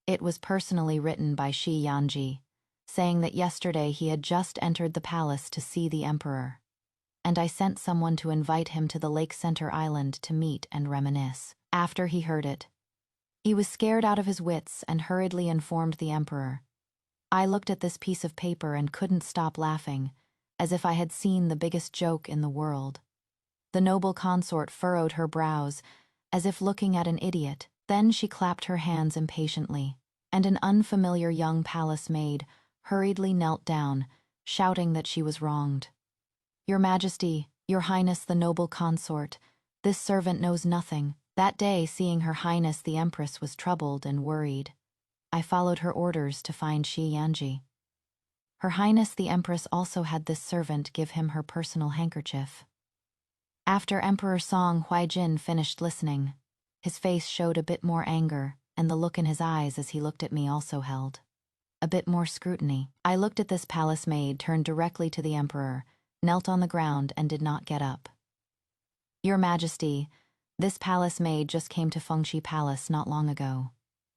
S1: It was personally written by Shi Yanji, saying that yesterday he had just entered the palace to see the emperor, and I sent someone to invite him to the Lake Center Island to meet and reminisce. After he heard it, he was scared out of his wits and hurriedly informed the emperor. I looked at this piece of paper and couldn't stop laughing, as if I had seen the biggest joke in the world. The noble consort furrowed her brows, as if looking at an idiot. Then she clapped her hands impatiently, and an unfamiliar young palace maid hurriedly knelt down, shouting that she was wronged. Your Majesty, Your Highness the noble consort, this servant knows nothing. That day, seeing Her Highness the Empress was troubled and worried, I followed her orders to find Shi Yanji. Her Highness the Empress also had this servant give him her personal handkerchief. After Emperor Song Huaijin finished listening, his face showed a bit more anger, and the look in his eyes as he looked at me also held a bit more scrutiny. I looked at this palace maid, turned directly to the emperor, knelt on the ground, and did not get up. Your Majesty, this palace maid just came to Fengxi Palace not long ago.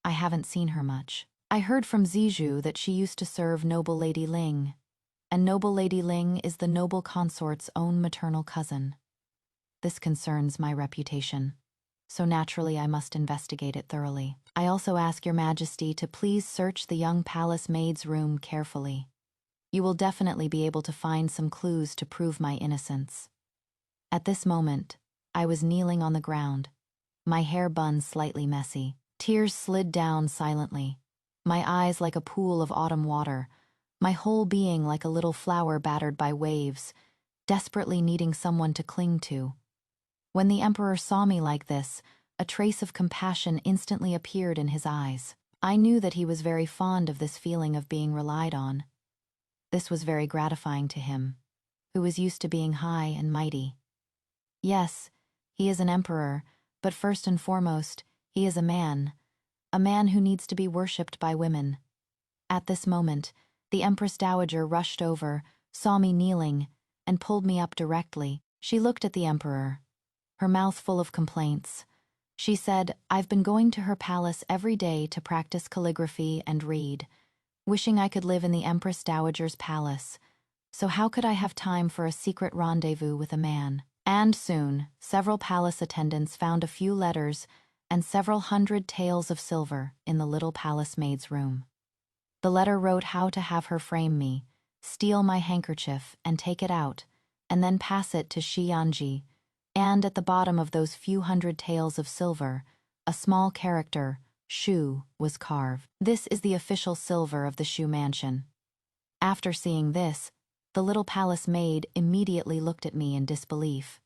S1: I haven't seen her much. I heard from Zizhu that she used to serve noble Lady Ling, and noble Lady Ling is the noble consort's own maternal cousin. This concerns my reputation, so naturally I must investigate it thoroughly. I also ask Your Majesty to please search the young palace maid's room carefully. You will definitely be able to find some clues to prove my innocence. At this moment, I was kneeling on the ground, my hair bun slightly messy. Tears slid down silently, my eyes like a pool of autumn water, my whole being like a little flower battered by waves, desperately needing someone to cling to. When the emperor saw me like this, a trace of compassion instantly appeared in his eyes. I knew that he was very fond of this feeling of being relied on. This was very gratifying to him, who was used to being high and mighty. Yes, he is an emperor, but first and foremost, he is a man who needs to be worshipped by women. At this moment, the Empress Dowager rushed over, saw me kneeling, and pulled me up directly. She looked at the emperor, her mouth full of complaints. She said, "I've been going to her palace every day to practice calligraphy and read, wishing I could live in the Empress Dowager's palace. So how could I have time for a secret rendezvous with a man?" And soon, several palace attendants found a few letters and several hundred taels of silver in the little palace maid's room. The letter wrote how to have her frame me, steal my handkerchief and take it out, and then pass it to Shi Yanji, and at the bottom of those few hundred taels of silver, a small character, Shu, was carved. This is the official silver of the Shu mansion. After seeing this, the little palace maid immediately looked at me in disbelief.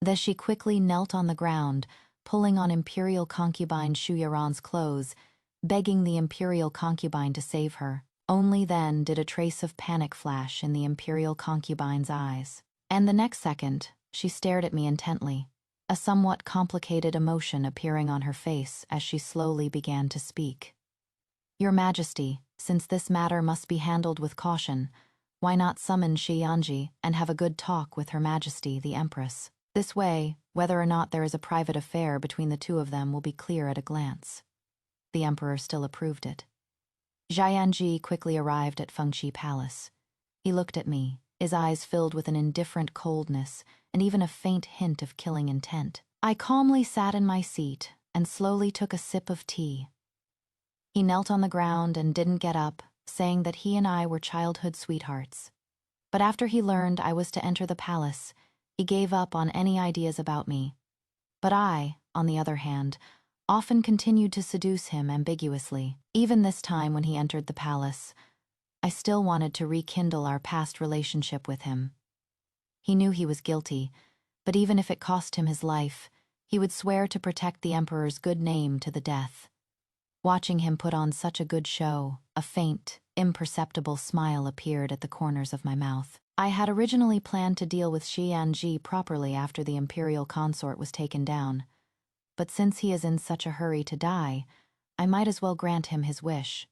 S1: Then she quickly knelt on the ground, pulling on imperial concubine Yue Rao's clothes, begging the imperial concubine to save her. Only then did a trace of panic flash in the imperial concubine's eyes. And the next second, she stared at me intently, a somewhat complicated emotion appearing on her face as she slowly began to speak. "Your Majesty, since this matter must be handled with caution, why not summon Shi Yanji and have a good talk with Her Majesty, the Empress? This way, whether or not there is a private affair between the two of them will be clear at a glance." The emperor still approved it. Jianji quickly arrived at Fengxi Palace. He looked at me, his eyes filled with an indifferent coldness and even a faint hint of killing intent. I calmly sat in my seat and slowly took a sip of tea. He knelt on the ground and didn't get up, saying that he and I were childhood sweethearts. But after he learned I was to enter the palace, he gave up on any ideas about me. But I, on the other hand, often continued to seduce him ambiguously. Even this time when he entered the palace, I still wanted to rekindle our past relationship with him. He knew he was guilty, but even if it cost him his life, he would swear to protect the emperor's good name to the death. Watching him put on such a good show, a faint, imperceptible smile appeared at the corners of my mouth. I had originally planned to deal with Shi Yanji properly after the imperial consort was taken down, but since he is in such a hurry to die, I might as well grant him his wish.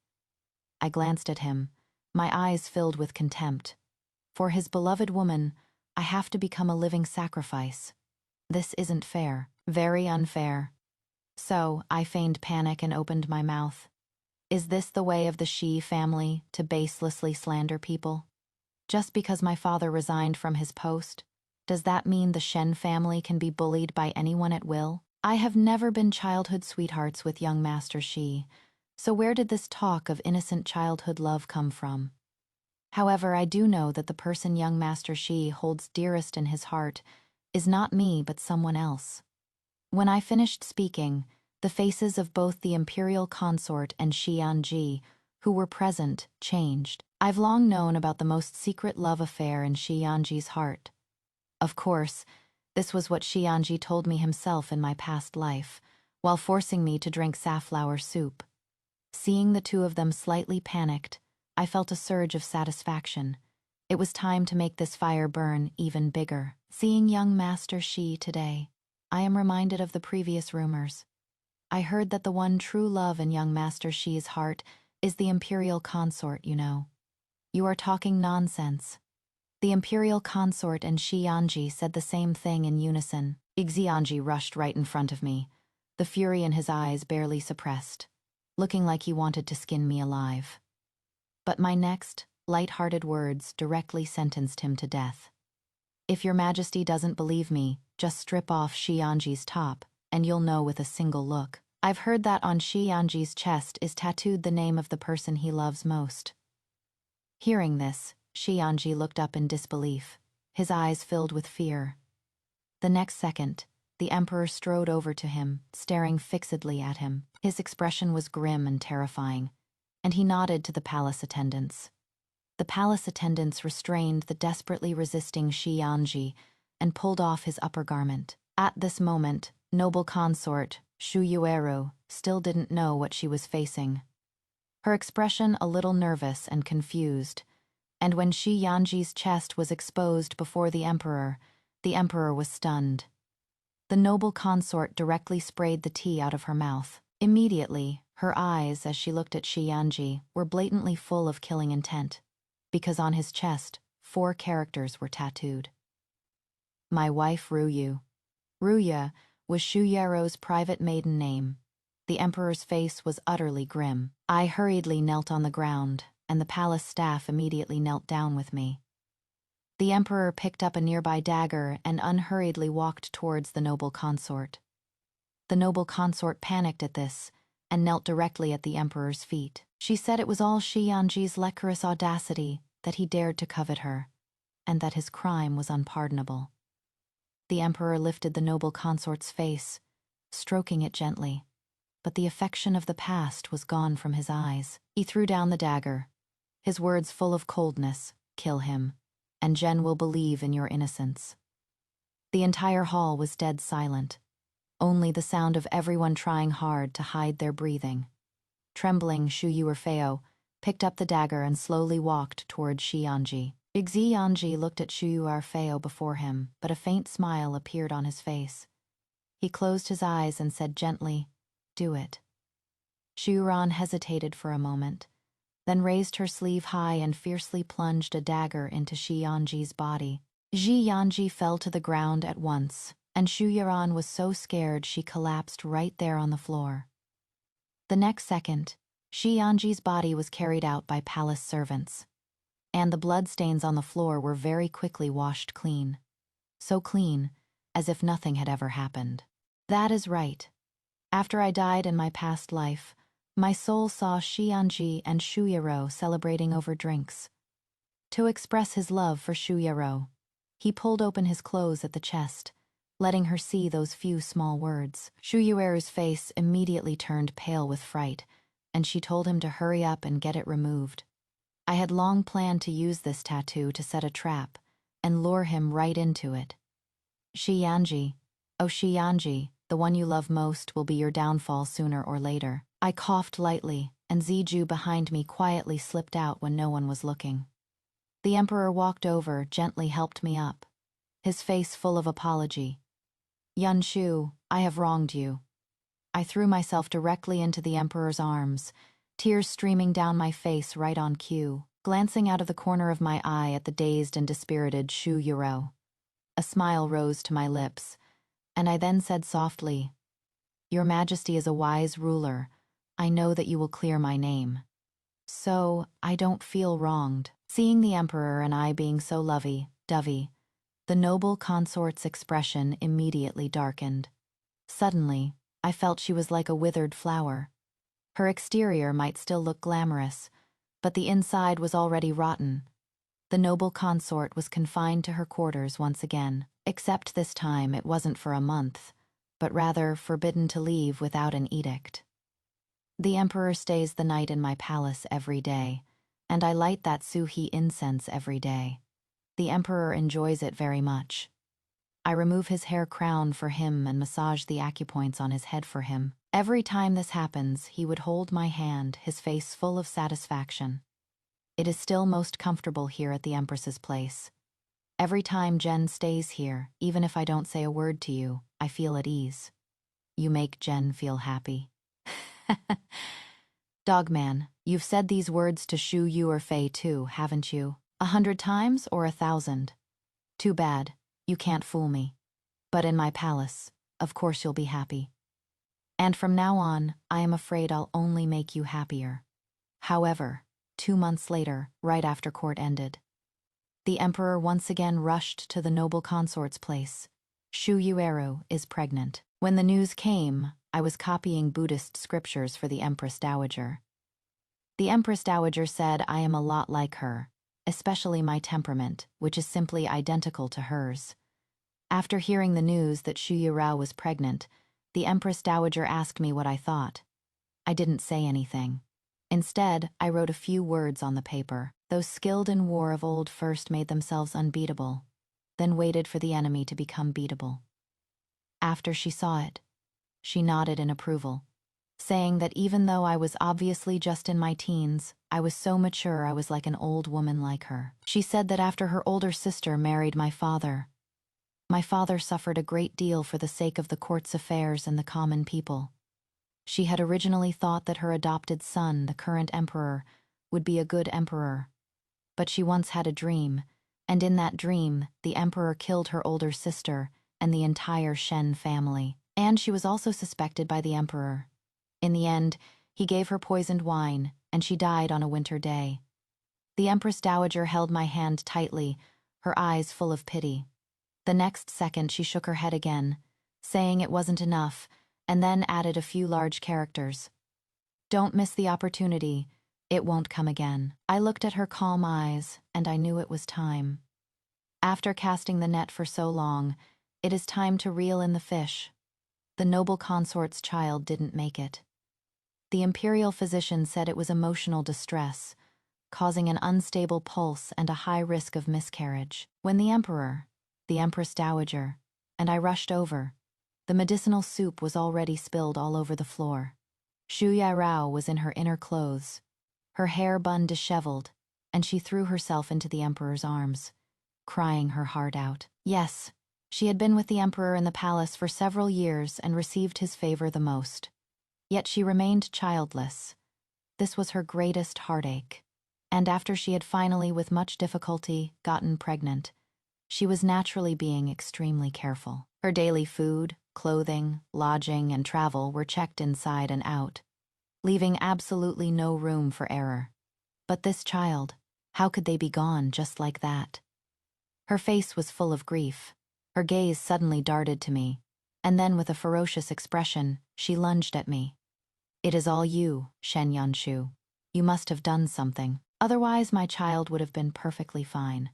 S1: I glanced at him, my eyes filled with contempt. For his beloved woman, I have to become a living sacrifice. This isn't fair, very unfair. So I feigned panic and opened my mouth. Is this the way of the Shi family to baselessly slander people? Just because my father resigned from his post, does that mean the Shen family can be bullied by anyone at will? I have never been childhood sweethearts with young Master Shi, so where did this talk of innocent childhood love come from? However, I do know that the person young Master Shi holds dearest in his heart is not me but someone else. When I finished speaking, the faces of both the imperial consort and Shi Yanji, who were present, changed. I've long known about the most secret love affair in Shi Yanji's heart. Of course, this was what Shi Yanji told me himself in my past life, while forcing me to drink safflower soup. Seeing the two of them slightly panicked, I felt a surge of satisfaction. It was time to make this fire burn even bigger. Seeing young Master Shi today, I am reminded of the previous rumors. I heard that the one true love in young Master Shi's heart is the imperial consort, you know. You are talking nonsense. The imperial consort and Shi Yanji said the same thing in unison. Xianji rushed right in front of me, the fury in his eyes barely suppressed, looking like he wanted to skin me alive. But my next, light-hearted words directly sentenced him to death. If your majesty doesn't believe me, just strip off Shi Yanji's top, and you'll know with a single look. I've heard that on Shi Yanji's chest is tattooed the name of the person he loves most. Hearing this, Shi Yanji looked up in disbelief, his eyes filled with fear. The next second, the emperor strode over to him, staring fixedly at him. His expression was grim and terrifying, and he nodded to the palace attendants. The palace attendants restrained the desperately resisting Shi Yanji and pulled off his upper garment. At this moment, noble consort, Yue Rao, still didn't know what she was facing. Her expression a little nervous and confused, and when Shi Yanji's chest was exposed before the emperor was stunned. The noble consort directly sprayed the tea out of her mouth. Immediately, her eyes, as she looked at Shi Yanji, were blatantly full of killing intent, because on his chest, 4 characters were tattooed. My wife Ruyu. Ruya was Yue Rao's private maiden name. The emperor's face was utterly grim. I hurriedly knelt on the ground, and the palace staff immediately knelt down with me. The emperor picked up a nearby dagger and unhurriedly walked towards the noble consort. The noble consort panicked at this and knelt directly at the emperor's feet. She said it was all Shi Yanji's lecherous audacity that he dared to covet her, and that his crime was unpardonable. The emperor lifted the noble consort's face, stroking it gently, but the affection of the past was gone from his eyes. He threw down the dagger, his words full of coldness, "Kill him, and Jen will believe in your innocence." The entire hall was dead silent, only the sound of everyone trying hard to hide their breathing. Trembling, Yue Rao picked up the dagger and slowly walked toward Shi Yanji. Yanji looked at Yue Rao before him, but a faint smile appeared on his face. He closed his eyes and said gently, "Do it." Shuran hesitated for a moment, then raised her sleeve high and fiercely plunged a dagger into Shi Yanji's body. Shi Yanji fell to the ground at once, and Shuran was so scared she collapsed right there on the floor. The next second, Shi Yanji's body was carried out by palace servants, and the bloodstains on the floor were very quickly washed clean. So clean, as if nothing had ever happened. That is right. After I died in my past life, my soul saw Shi Yanji and Yue Rao celebrating over drinks. To express his love for Yue Rao, he pulled open his clothes at the chest, letting her see those few small words. Yue Rao's face immediately turned pale with fright, and she told him to hurry up and get it removed. I had long planned to use this tattoo to set a trap and lure him right into it. Shi Yanji, oh Shi Yanji, the one you love most will be your downfall sooner or later. I coughed lightly, and Ziju behind me quietly slipped out when no one was looking. The emperor walked over, gently helped me up, his face full of apology. "Yun Shu, I have wronged you." I threw myself directly into the emperor's arms, tears streaming down my face right on cue, glancing out of the corner of my eye at the dazed and dispirited Yue Rao. A smile rose to my lips, and I then said softly, "Your Majesty is a wise ruler. I know that you will clear my name. So, I don't feel wronged." Seeing the emperor and I being so lovey-dovey, the noble consort's expression immediately darkened. Suddenly, I felt she was like a withered flower. Her exterior might still look glamorous, but the inside was already rotten. The noble consort was confined to her quarters once again, except this time it wasn't for a month, but rather forbidden to leave without an edict. The emperor stays the night in my palace every day, and I light that Suhi incense every day. The emperor enjoys it very much. I remove his hair crown for him and massage the acupoints on his head for him. Every time this happens, he would hold my hand, his face full of satisfaction. It is still most comfortable here at the Empress's place. Every time Jen stays here, even if I don't say a word to you, I feel at ease. You make Jen feel happy. Dogman, you've said these words to Shu Yu or Fei too, haven't you? 100 times or 1,000? Too bad, you can't fool me. But in my palace, of course you'll be happy. And from now on, I am afraid I'll only make you happier. However, 2 months later, right after court ended, the emperor once again rushed to the noble consort's place. Yue Rao is pregnant. When the news came, I was copying Buddhist scriptures for the Empress Dowager. The Empress Dowager said I am a lot like her, especially my temperament, which is simply identical to hers. After hearing the news that Yue Rao was pregnant, the Empress Dowager asked me what I thought. I didn't say anything. Instead, I wrote a few words on the paper. Those skilled in war of old first made themselves unbeatable, then waited for the enemy to become beatable. After she saw it, she nodded in approval, saying that even though I was obviously just in my teens, I was so mature I was like an old woman like her. She said that after her older sister married my father suffered a great deal for the sake of the court's affairs and the common people. She had originally thought that her adopted son, the current emperor, would be a good emperor. But she once had a dream, and in that dream, the emperor killed her older sister and the entire Shen family. And she was also suspected by the emperor. In the end, he gave her poisoned wine, and she died on a winter day. The Empress Dowager held my hand tightly, her eyes full of pity. The next second she shook her head again, saying it wasn't enough, and then added a few large characters. Don't miss the opportunity. It won't come again. I looked at her calm eyes, and I knew it was time. After casting the net for so long, it is time to reel in the fish. The noble consort's child didn't make it. The imperial physician said it was emotional distress, causing an unstable pulse and a high risk of miscarriage. When the emperor, the Empress Dowager, and I rushed over, the medicinal soup was already spilled all over the floor. Yue Rao was in her inner clothes, her hair bun disheveled, and she threw herself into the emperor's arms, crying her heart out. Yes, she had been with the emperor in the palace for several years and received his favor the most. Yet she remained childless. This was her greatest heartache. And after she had finally, with much difficulty, gotten pregnant, she was naturally being extremely careful. Her daily food, clothing, lodging, and travel were checked inside and out, leaving absolutely no room for error. But this child, how could they be gone just like that? Her face was full of grief. Her gaze suddenly darted to me, and then with a ferocious expression, she lunged at me. It is all you, Shen Yanshu. You must have done something. Otherwise my child would have been perfectly fine.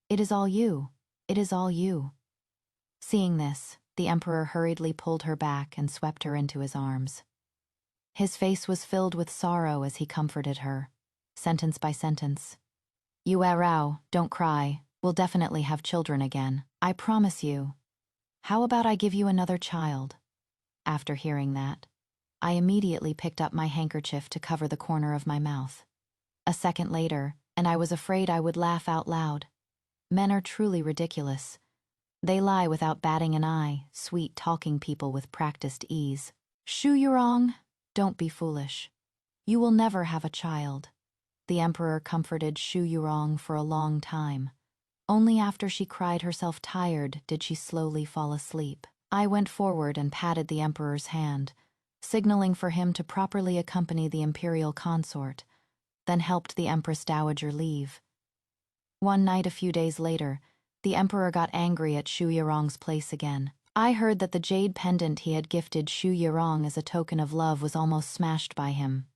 S1: It is all you. It is all you. Seeing this, the emperor hurriedly pulled her back and swept her into his arms. His face was filled with sorrow as he comforted her, sentence by sentence. Yue Rao, don't cry. We'll definitely have children again. I promise you. How about I give you another child? After hearing that, I immediately picked up my handkerchief to cover the corner of my mouth. A second later, and I was afraid I would laugh out loud. Men are truly ridiculous. They lie without batting an eye, sweet talking people with practiced ease. Shu Yurong, don't be foolish. You will never have a child. The emperor comforted Shu Yurong for a long time. Only after she cried herself tired did she slowly fall asleep. I went forward and patted the emperor's hand, signaling for him to properly accompany the imperial consort, then helped the Empress Dowager leave. One night a few days later, the emperor got angry at Shu Yurong's place again. I heard that the jade pendant he had gifted Shu Yurong as a token of love was almost smashed by him.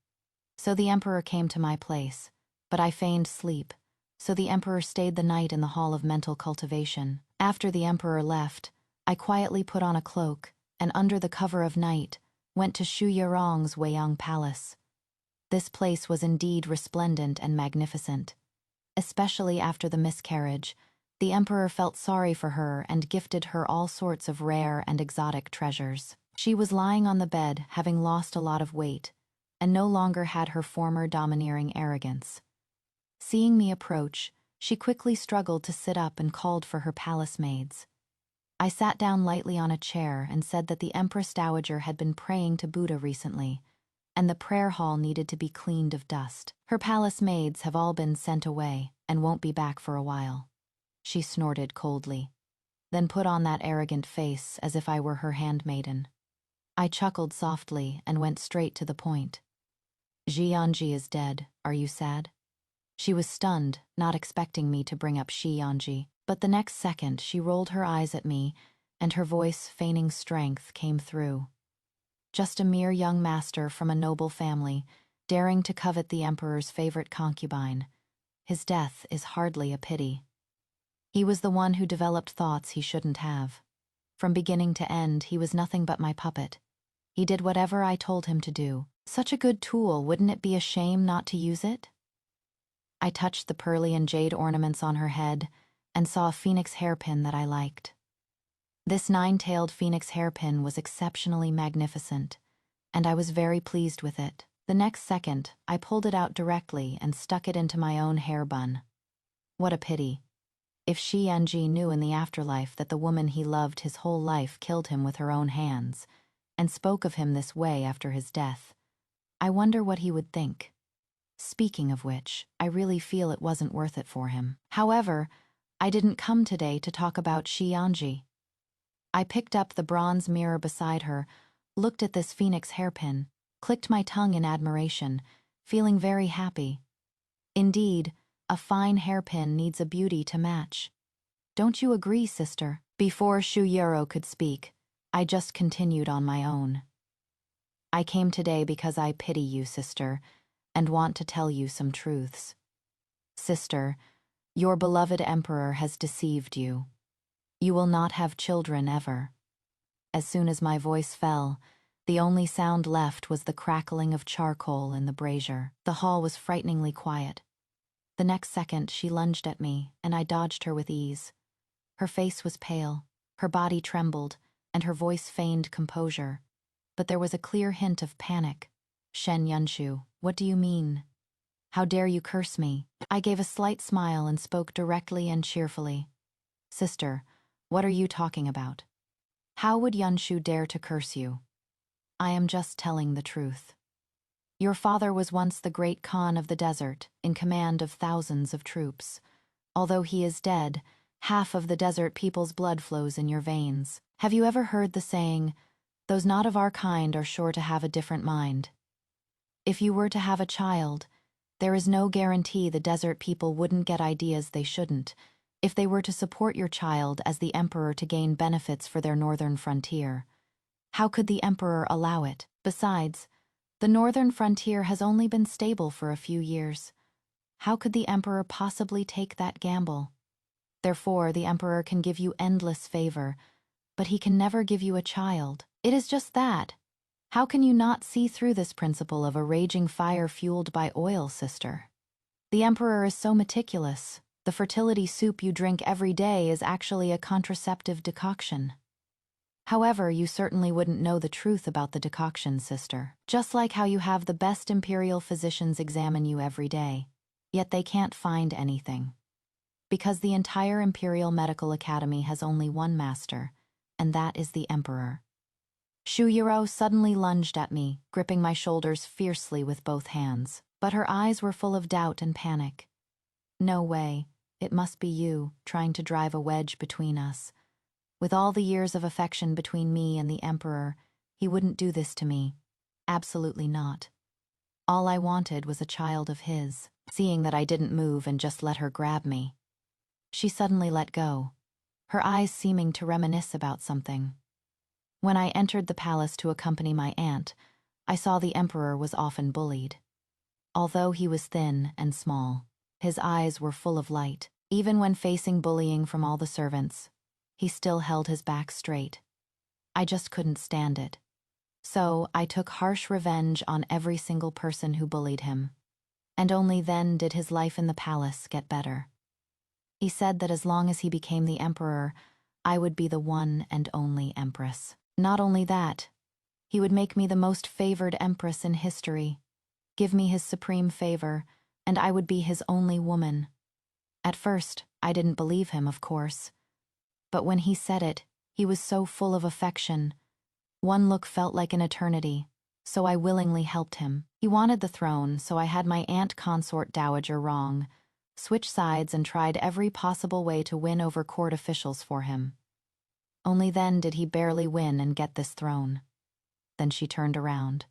S1: So the emperor came to my place, but I feigned sleep, so the emperor stayed the night in the hall of mental cultivation. After the emperor left, I quietly put on a cloak, and under the cover of night, went to Shu Yurong's Weiyang Palace. This place was indeed resplendent and magnificent. Especially after the miscarriage, the emperor felt sorry for her and gifted her all sorts of rare and exotic treasures. She was lying on the bed, having lost a lot of weight, and no longer had her former domineering arrogance. Seeing me approach, She quickly struggled to sit up and called for her palace maids. I sat down lightly on a chair and said that the Empress Dowager had been praying to Buddha recently, and the prayer hall needed to be cleaned of dust. Her palace maids have all been sent away and won't be back for a while. She snorted coldly, then put on that arrogant face as if I were her handmaiden. I chuckled softly and went straight to the point. Ji Yanji is dead. Are you sad? She was stunned, not expecting me to bring up Shi Yanji, but the next second she rolled her eyes at me, and her voice, feigning strength, came through. Just a mere young master from a noble family, daring to covet the emperor's favorite concubine. His death is hardly a pity. He was the one who developed thoughts he shouldn't have. From beginning to end, he was nothing but my puppet. He did whatever I told him to do. Such a good tool, wouldn't it be a shame not to use it? I touched the pearly and jade ornaments on her head and saw a phoenix hairpin that I liked. This 9-tailed phoenix hairpin was exceptionally magnificent, and I was very pleased with it. The next second, I pulled it out directly and stuck it into my own hair bun. What a pity. If Shi Yanji knew in the afterlife that the woman he loved his whole life killed him with her own hands, and spoke of him this way after his death, I wonder what he would think. Speaking of which, I really feel it wasn't worth it for him. However, I didn't come today to talk about Shi Yanji. I picked up the bronze mirror beside her, looked at this phoenix hairpin, clicked my tongue in admiration, feeling very happy. Indeed, a fine hairpin needs a beauty to match. Don't you agree, sister? Before Yue Rao could speak, I just continued on my own. I came today because I pity you, sister, and want to tell you some truths. Sister, your beloved emperor has deceived you. You will not have children ever. As soon as my voice fell, the only sound left was the crackling of charcoal in the brazier. The hall was frighteningly quiet. The next second, she lunged at me, and I dodged her with ease. Her face was pale, her body trembled, and her voice feigned composure. But there was a clear hint of panic. Shen Yunshu, what do you mean? How dare you curse me? I gave a slight smile and spoke directly and cheerfully. Sister, what are you talking about? How would Yunshu dare to curse you? I am just telling the truth. Your father was once the great Khan of the desert, in command of thousands of troops. Although he is dead, half of the desert people's blood flows in your veins. Have you ever heard the saying, "Those not of our kind are sure to have a different mind"? If you were to have a child, there is no guarantee the desert people wouldn't get ideas they shouldn't, if they were to support your child as the emperor to gain benefits for their northern frontier. How could the emperor allow it? Besides, the northern frontier has only been stable for a few years. How could the emperor possibly take that gamble? Therefore, the emperor can give you endless favor, but he can never give you a child. It is just that. How can you not see through this principle of a raging fire fueled by oil, sister? The emperor is so meticulous. The fertility soup you drink every day is actually a contraceptive decoction. However, you certainly wouldn't know the truth about the decoction, sister. Just like how you have the best imperial physicians examine you every day, yet they can't find anything. Because the entire Imperial Medical Academy has only one master, and that is the emperor. Yue Rao suddenly lunged at me, gripping my shoulders fiercely with both hands, but her eyes were full of doubt and panic. No way, it must be you, trying to drive a wedge between us. With all the years of affection between me and the emperor, he wouldn't do this to me. Absolutely not. All I wanted was a child of his. Seeing that I didn't move and just let her grab me, she suddenly let go, her eyes seeming to reminisce about something. When I entered the palace to accompany my aunt, I saw the emperor was often bullied. Although he was thin and small, his eyes were full of light. Even when facing bullying from all the servants, he still held his back straight. I just couldn't stand it. So I took harsh revenge on every single person who bullied him. And only then did his life in the palace get better. He said that as long as he became the emperor, I would be the one and only empress. Not only that, he would make me the most favored empress in history, give me his supreme favor, and I would be his only woman. At first, I didn't believe him, of course. But when he said it, he was so full of affection. One look felt like an eternity, so I willingly helped him. He wanted the throne, so I had my aunt consort dowager wrong, switched sides and tried every possible way to win over court officials for him. Only then did he barely win and get this throne. Then she turned around,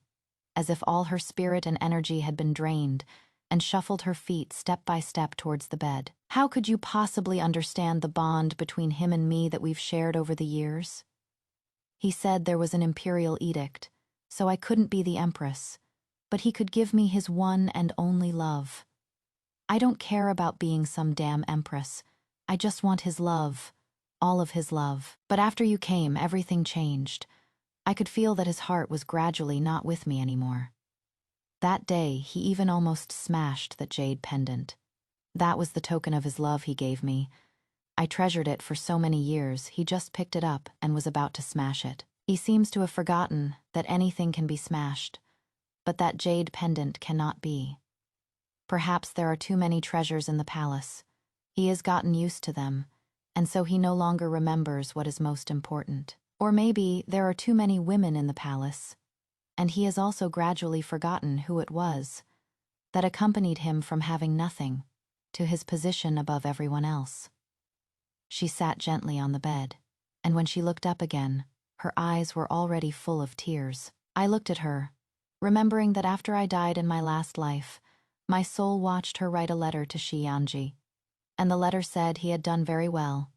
S1: as if all her spirit and energy had been drained, and shuffled her feet step by step towards the bed. How could you possibly understand the bond between him and me that we've shared over the years? He said there was an imperial edict, so I couldn't be the empress, but he could give me his one and only love. I don't care about being some damn empress. I just want his love, all of his love. But after you came, everything changed. I could feel that his heart was gradually not with me anymore. That day, he even almost smashed that jade pendant. That was the token of his love he gave me. I treasured it for so many years, he just picked it up and was about to smash it. He seems to have forgotten that anything can be smashed, but that jade pendant cannot be. Perhaps there are too many treasures in the palace. He has gotten used to them, and so he no longer remembers what is most important. Or maybe there are too many women in the palace, and he has also gradually forgotten who it was that accompanied him from having nothing to his position above everyone else. She sat gently on the bed, and when she looked up again, her eyes were already full of tears. I looked at her, remembering that after I died in my last life, my soul watched her write a letter to Shi Yanji, and the letter said he had done very well.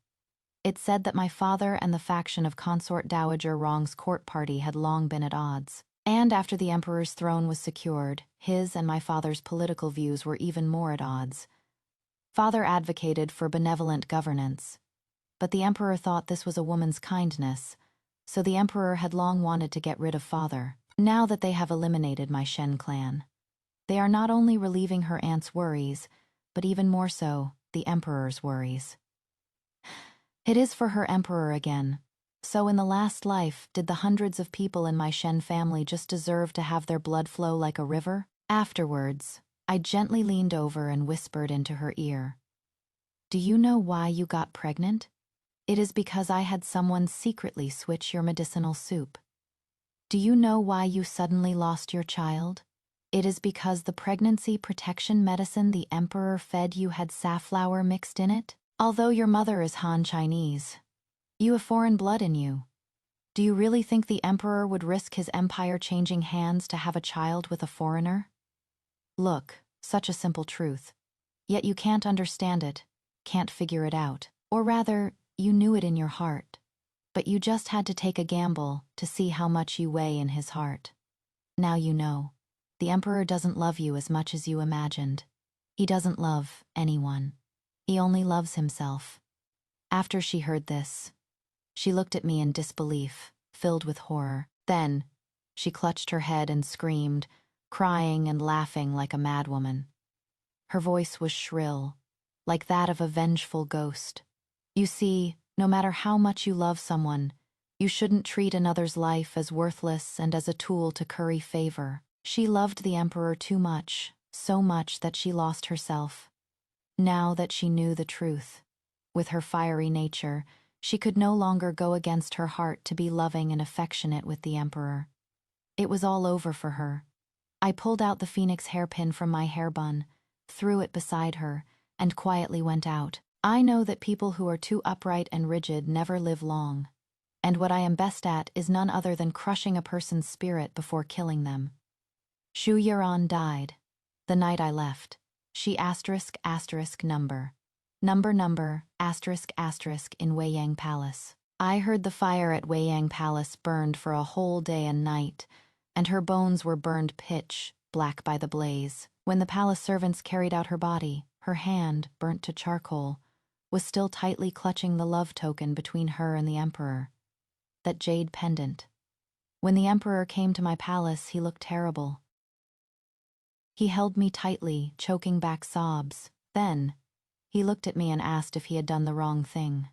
S1: It said that my father and the faction of Consort Dowager Rong's court party had long been at odds, and after the emperor's throne was secured, his and my father's political views were even more at odds. Father advocated for benevolent governance, but the emperor thought this was a woman's kindness, so the emperor had long wanted to get rid of father. Now that they have eliminated my Shen clan, they are not only relieving her aunt's worries, but even more so, the emperor's worries. It is for her emperor again. So in the last life, did the hundreds of people in my Shen family just deserve to have their blood flow like a river? Afterwards, I gently leaned over and whispered into her ear. Do you know why you got pregnant? It is because I had someone secretly switch your medicinal soup. Do you know why you suddenly lost your child? It is because the pregnancy protection medicine the emperor fed you had safflower mixed in it. Although your mother is Han Chinese, you have foreign blood in you. Do you really think the emperor would risk his empire changing hands to have a child with a foreigner? Look, such a simple truth. Yet you can't understand it, can't figure it out. Or rather, you knew it in your heart. But you just had to take a gamble to see how much you weigh in his heart. Now you know. The emperor doesn't love you as much as you imagined. He doesn't love anyone. He only loves himself. After she heard this, she looked at me in disbelief, filled with horror. Then, she clutched her head and screamed, crying and laughing like a madwoman. Her voice was shrill, like that of a vengeful ghost. You see, no matter how much you love someone, you shouldn't treat another's life as worthless and as a tool to curry favor. She loved the emperor too much, so much that she lost herself. Now that she knew the truth, with her fiery nature, she could no longer go against her heart to be loving and affectionate with the emperor. It was all over for her. I pulled out the phoenix hairpin from my hair bun, threw it beside her, and quietly went out. I know that people who are too upright and rigid never live long, and what I am best at is none other than crushing a person's spirit before killing them. Yue Rao died the night I left. She number in Weiyang Palace. I heard the fire at Weiyang Palace burned for a whole day and night, and her bones were burned pitch black by the blaze. When the palace servants carried out her body, her hand, burnt to charcoal, was still tightly clutching the love token between her and the emperor, that jade pendant. When the emperor came to my palace, he looked terrible. He held me tightly, choking back sobs. Then, he looked at me and asked if he had done the wrong thing.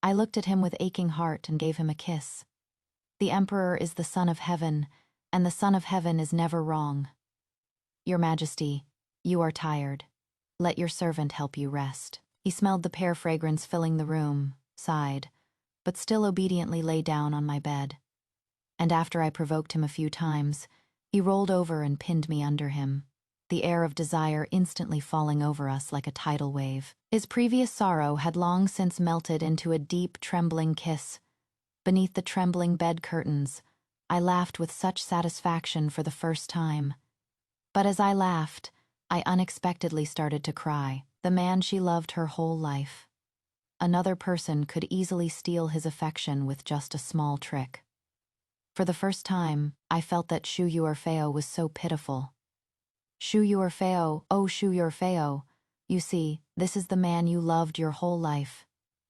S1: I looked at him with aching heart and gave him a kiss. The emperor is the son of heaven, and the son of heaven is never wrong. Your Majesty, you are tired. Let your servant help you rest." He smelled the pear fragrance filling the room, sighed, but still obediently lay down on my bed. And after I provoked him a few times, he rolled over and pinned me under him, the air of desire instantly falling over us like a tidal wave. His previous sorrow had long since melted into a deep, trembling kiss. Beneath the trembling bed curtains, I laughed with such satisfaction for the first time. But as I laughed, I unexpectedly started to cry. The man she loved her whole life. Another person could easily steal his affection with just a small trick. For the first time, I felt that Yue Rao was so pitiful. Yue Rao, oh Yue Rao, you see, this is the man you loved your whole life.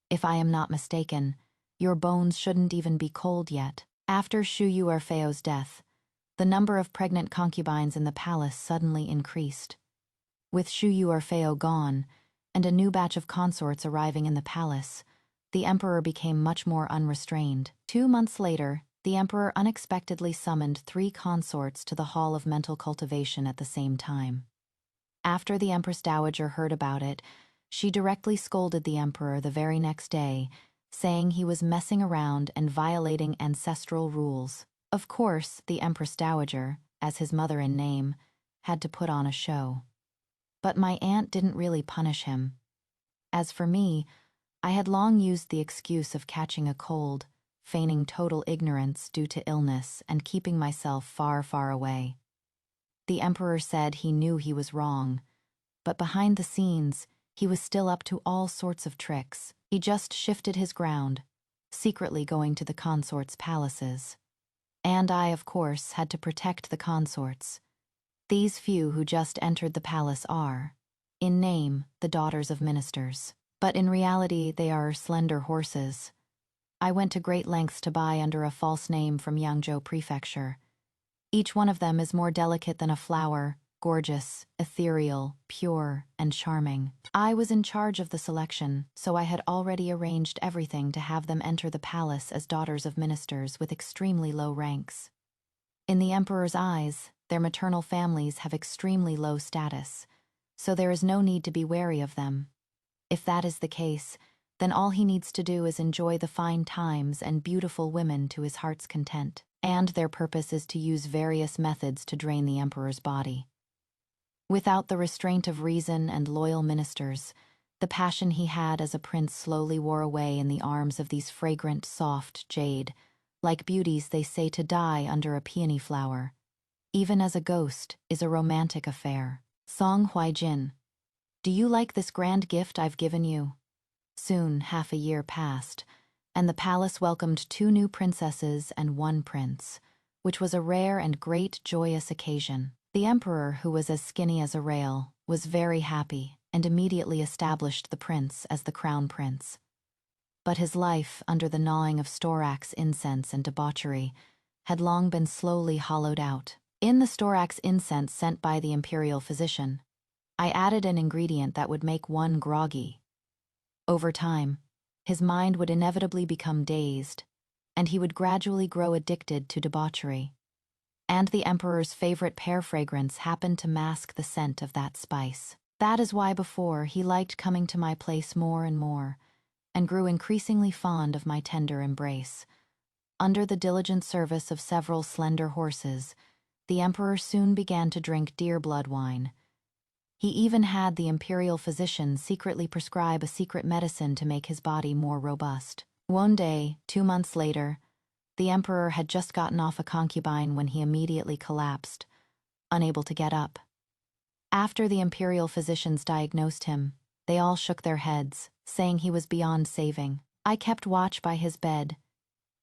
S1: If I am not mistaken, your bones shouldn't even be cold yet. After Yue Rao's death, the number of pregnant concubines in the palace suddenly increased. With Yue Rao gone, and a new batch of consorts arriving in the palace, the emperor became much more unrestrained. 2 months later, the emperor unexpectedly summoned 3 consorts to the Hall of Mental Cultivation at the same time. After the Empress Dowager heard about it, she directly scolded the emperor the very next day, saying he was messing around and violating ancestral rules. Of course, the Empress Dowager, as his mother in name, had to put on a show. But my aunt didn't really punish him. As for me, I had long used the excuse of catching a cold, feigning total ignorance due to illness and keeping myself far, far away. The emperor said he knew he was wrong, but behind the scenes, he was still up to all sorts of tricks. He just shifted his ground, secretly going to the consorts' palaces. And I, of course, had to protect the consorts. These few who just entered the palace are, in name, the daughters of ministers. But in reality, they are slender horses. I went to great lengths to buy under a false name from Yangzhou Prefecture. Each one of them is more delicate than a flower, gorgeous, ethereal, pure, and charming. I was in charge of the selection, so I had already arranged everything to have them enter the palace as daughters of ministers with extremely low ranks. In the emperor's eyes, their maternal families have extremely low status, so there is no need to be wary of them. If that is the case, then all he needs to do is enjoy the fine times and beautiful women to his heart's content. And their purpose is to use various methods to drain the emperor's body. Without the restraint of reason and loyal ministers, the passion he had as a prince slowly wore away in the arms of these fragrant, soft jade, like beauties they say to die under a peony flower. Even as a ghost is a romantic affair. Song Huaijin. Do you like this grand gift I've given you? Soon, half a year passed, and the palace welcomed 2 new princesses and 1 prince, which was a rare and great joyous occasion. The emperor, who was as skinny as a rail, was very happy and immediately established the prince as the crown prince. But his life, under the gnawing of storax incense and debauchery, had long been slowly hollowed out. In the storax incense sent by the imperial physician, I added an ingredient that would make one groggy. Over time, his mind would inevitably become dazed, and he would gradually grow addicted to debauchery. And the emperor's favorite pear fragrance happened to mask the scent of that spice. That is why before he liked coming to my place more and more, and grew increasingly fond of my tender embrace. Under the diligent service of several slender horses, the emperor soon began to drink deer blood wine. He even had the imperial physician secretly prescribe a secret medicine to make his body more robust. One day, 2 months later, the emperor had just gotten off a concubine when he immediately collapsed, unable to get up. After the imperial physicians diagnosed him, they all shook their heads, saying he was beyond saving. I kept watch by his bed,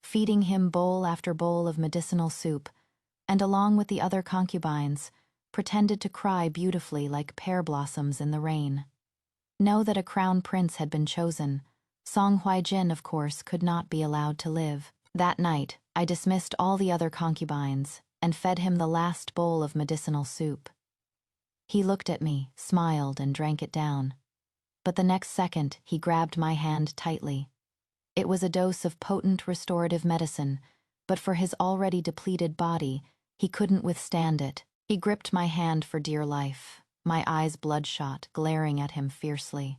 S1: feeding him bowl after bowl of medicinal soup, and along with the other concubines, pretended to cry beautifully like pear blossoms in the rain. Now that a crown prince had been chosen, Song Huaijin, of course, could not be allowed to live. That night, I dismissed all the other concubines and fed him the last bowl of medicinal soup. He looked at me, smiled, and drank it down. But the next second, he grabbed my hand tightly. It was a dose of potent restorative medicine, but for his already depleted body, he couldn't withstand it. He gripped my hand for dear life, my eyes bloodshot, glaring at him fiercely.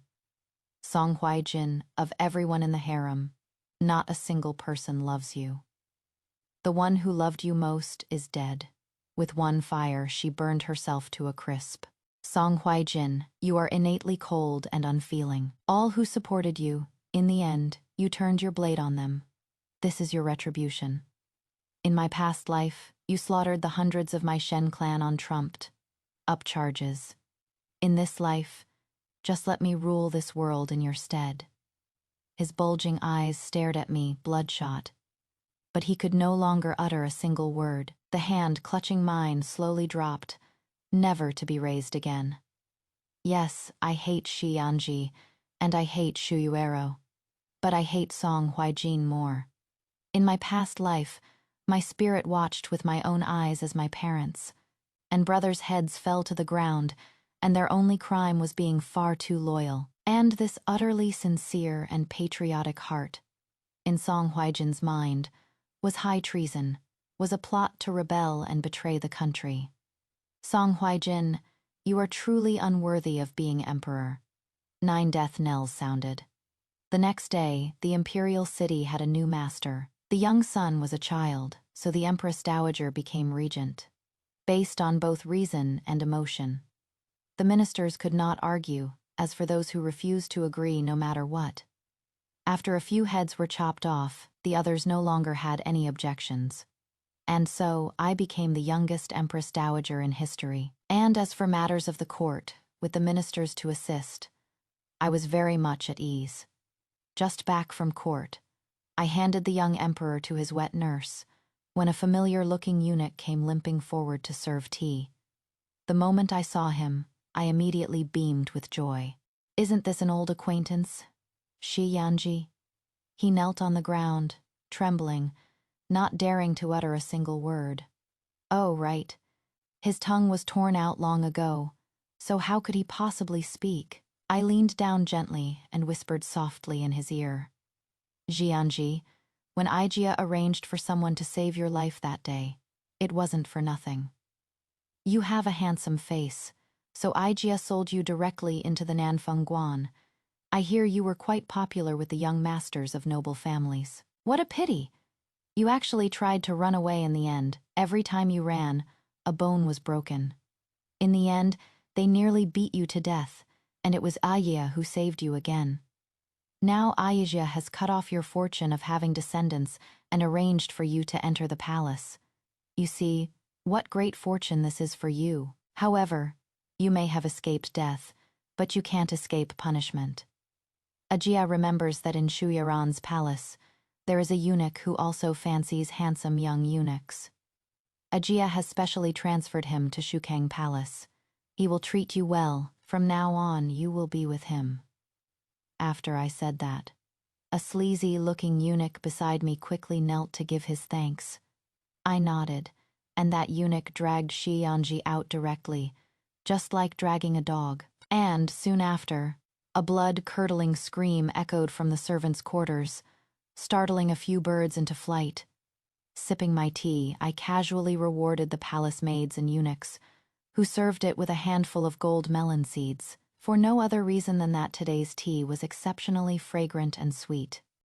S1: Song Huaijin, of everyone in the harem, not a single person loves you. The one who loved you most is dead. With one fire, she burned herself to a crisp. Song Huaijin, you are innately cold and unfeeling. All who supported you, in the end, you turned your blade on them. This is your retribution. In my past life, you slaughtered the hundreds of my Shen clan on trumped up charges. In this life, just let me rule this world in your stead. His bulging eyes stared at me, bloodshot. But he could no longer utter a single word. The hand clutching mine slowly dropped, never to be raised again. Yes, I hate Shi Yanji, and I hate Yue Rao. But I hate Song Huaijin more. In my past life, my spirit watched with my own eyes as my parents, and brothers' heads fell to the ground, and their only crime was being far too loyal. And this utterly sincere and patriotic heart, in Song Huaijin's mind, was high treason, was a plot to rebel and betray the country. Song Huaijin, you are truly unworthy of being emperor. 9 death knells sounded. The next day, the imperial city had a new master. The young son was a child, so the Empress Dowager became regent, based on both reason and emotion. The ministers could not argue, as for those who refused to agree no matter what. After a few heads were chopped off, the others no longer had any objections. And so, I became the youngest Empress Dowager in history. And as for matters of the court, with the ministers to assist, I was very much at ease. Just back from court, I handed the young emperor to his wet nurse, when a familiar-looking eunuch came limping forward to serve tea. The moment I saw him, I immediately beamed with joy. Isn't this an old acquaintance? Shi Yanji? He knelt on the ground, trembling, not daring to utter a single word. Oh, right. His tongue was torn out long ago, so how could he possibly speak? I leaned down gently and whispered softly in his ear. Jianji, when Ijia arranged for someone to save your life that day, it wasn't for nothing. You have a handsome face, so Ijia sold you directly into the Nanfeng Guan. I hear you were quite popular with the young masters of noble families. What a pity! You actually tried to run away in the end. Every time you ran, a bone was broken. In the end, they nearly beat you to death, and it was Aya who saved you again. Now Ayesha has cut off your fortune of having descendants and arranged for you to enter the palace. You see, what great fortune this is for you. However, you may have escaped death, but you can't escape punishment. Ajia remembers that in Shuyaran's palace, there is a eunuch who also fancies handsome young eunuchs. Ajia has specially transferred him to Shukang Palace. He will treat you well. From now on, you will be with him. After I said that, a sleazy-looking eunuch beside me quickly knelt to give his thanks. I nodded, and that eunuch dragged Shi Yanji out directly, just like dragging a dog. And, soon after, a blood-curdling scream echoed from the servants' quarters, startling a few birds into flight. Sipping my tea, I casually rewarded the palace maids and eunuchs, who served it with a handful of gold melon seeds, for no other reason than that today's tea was exceptionally fragrant and sweet.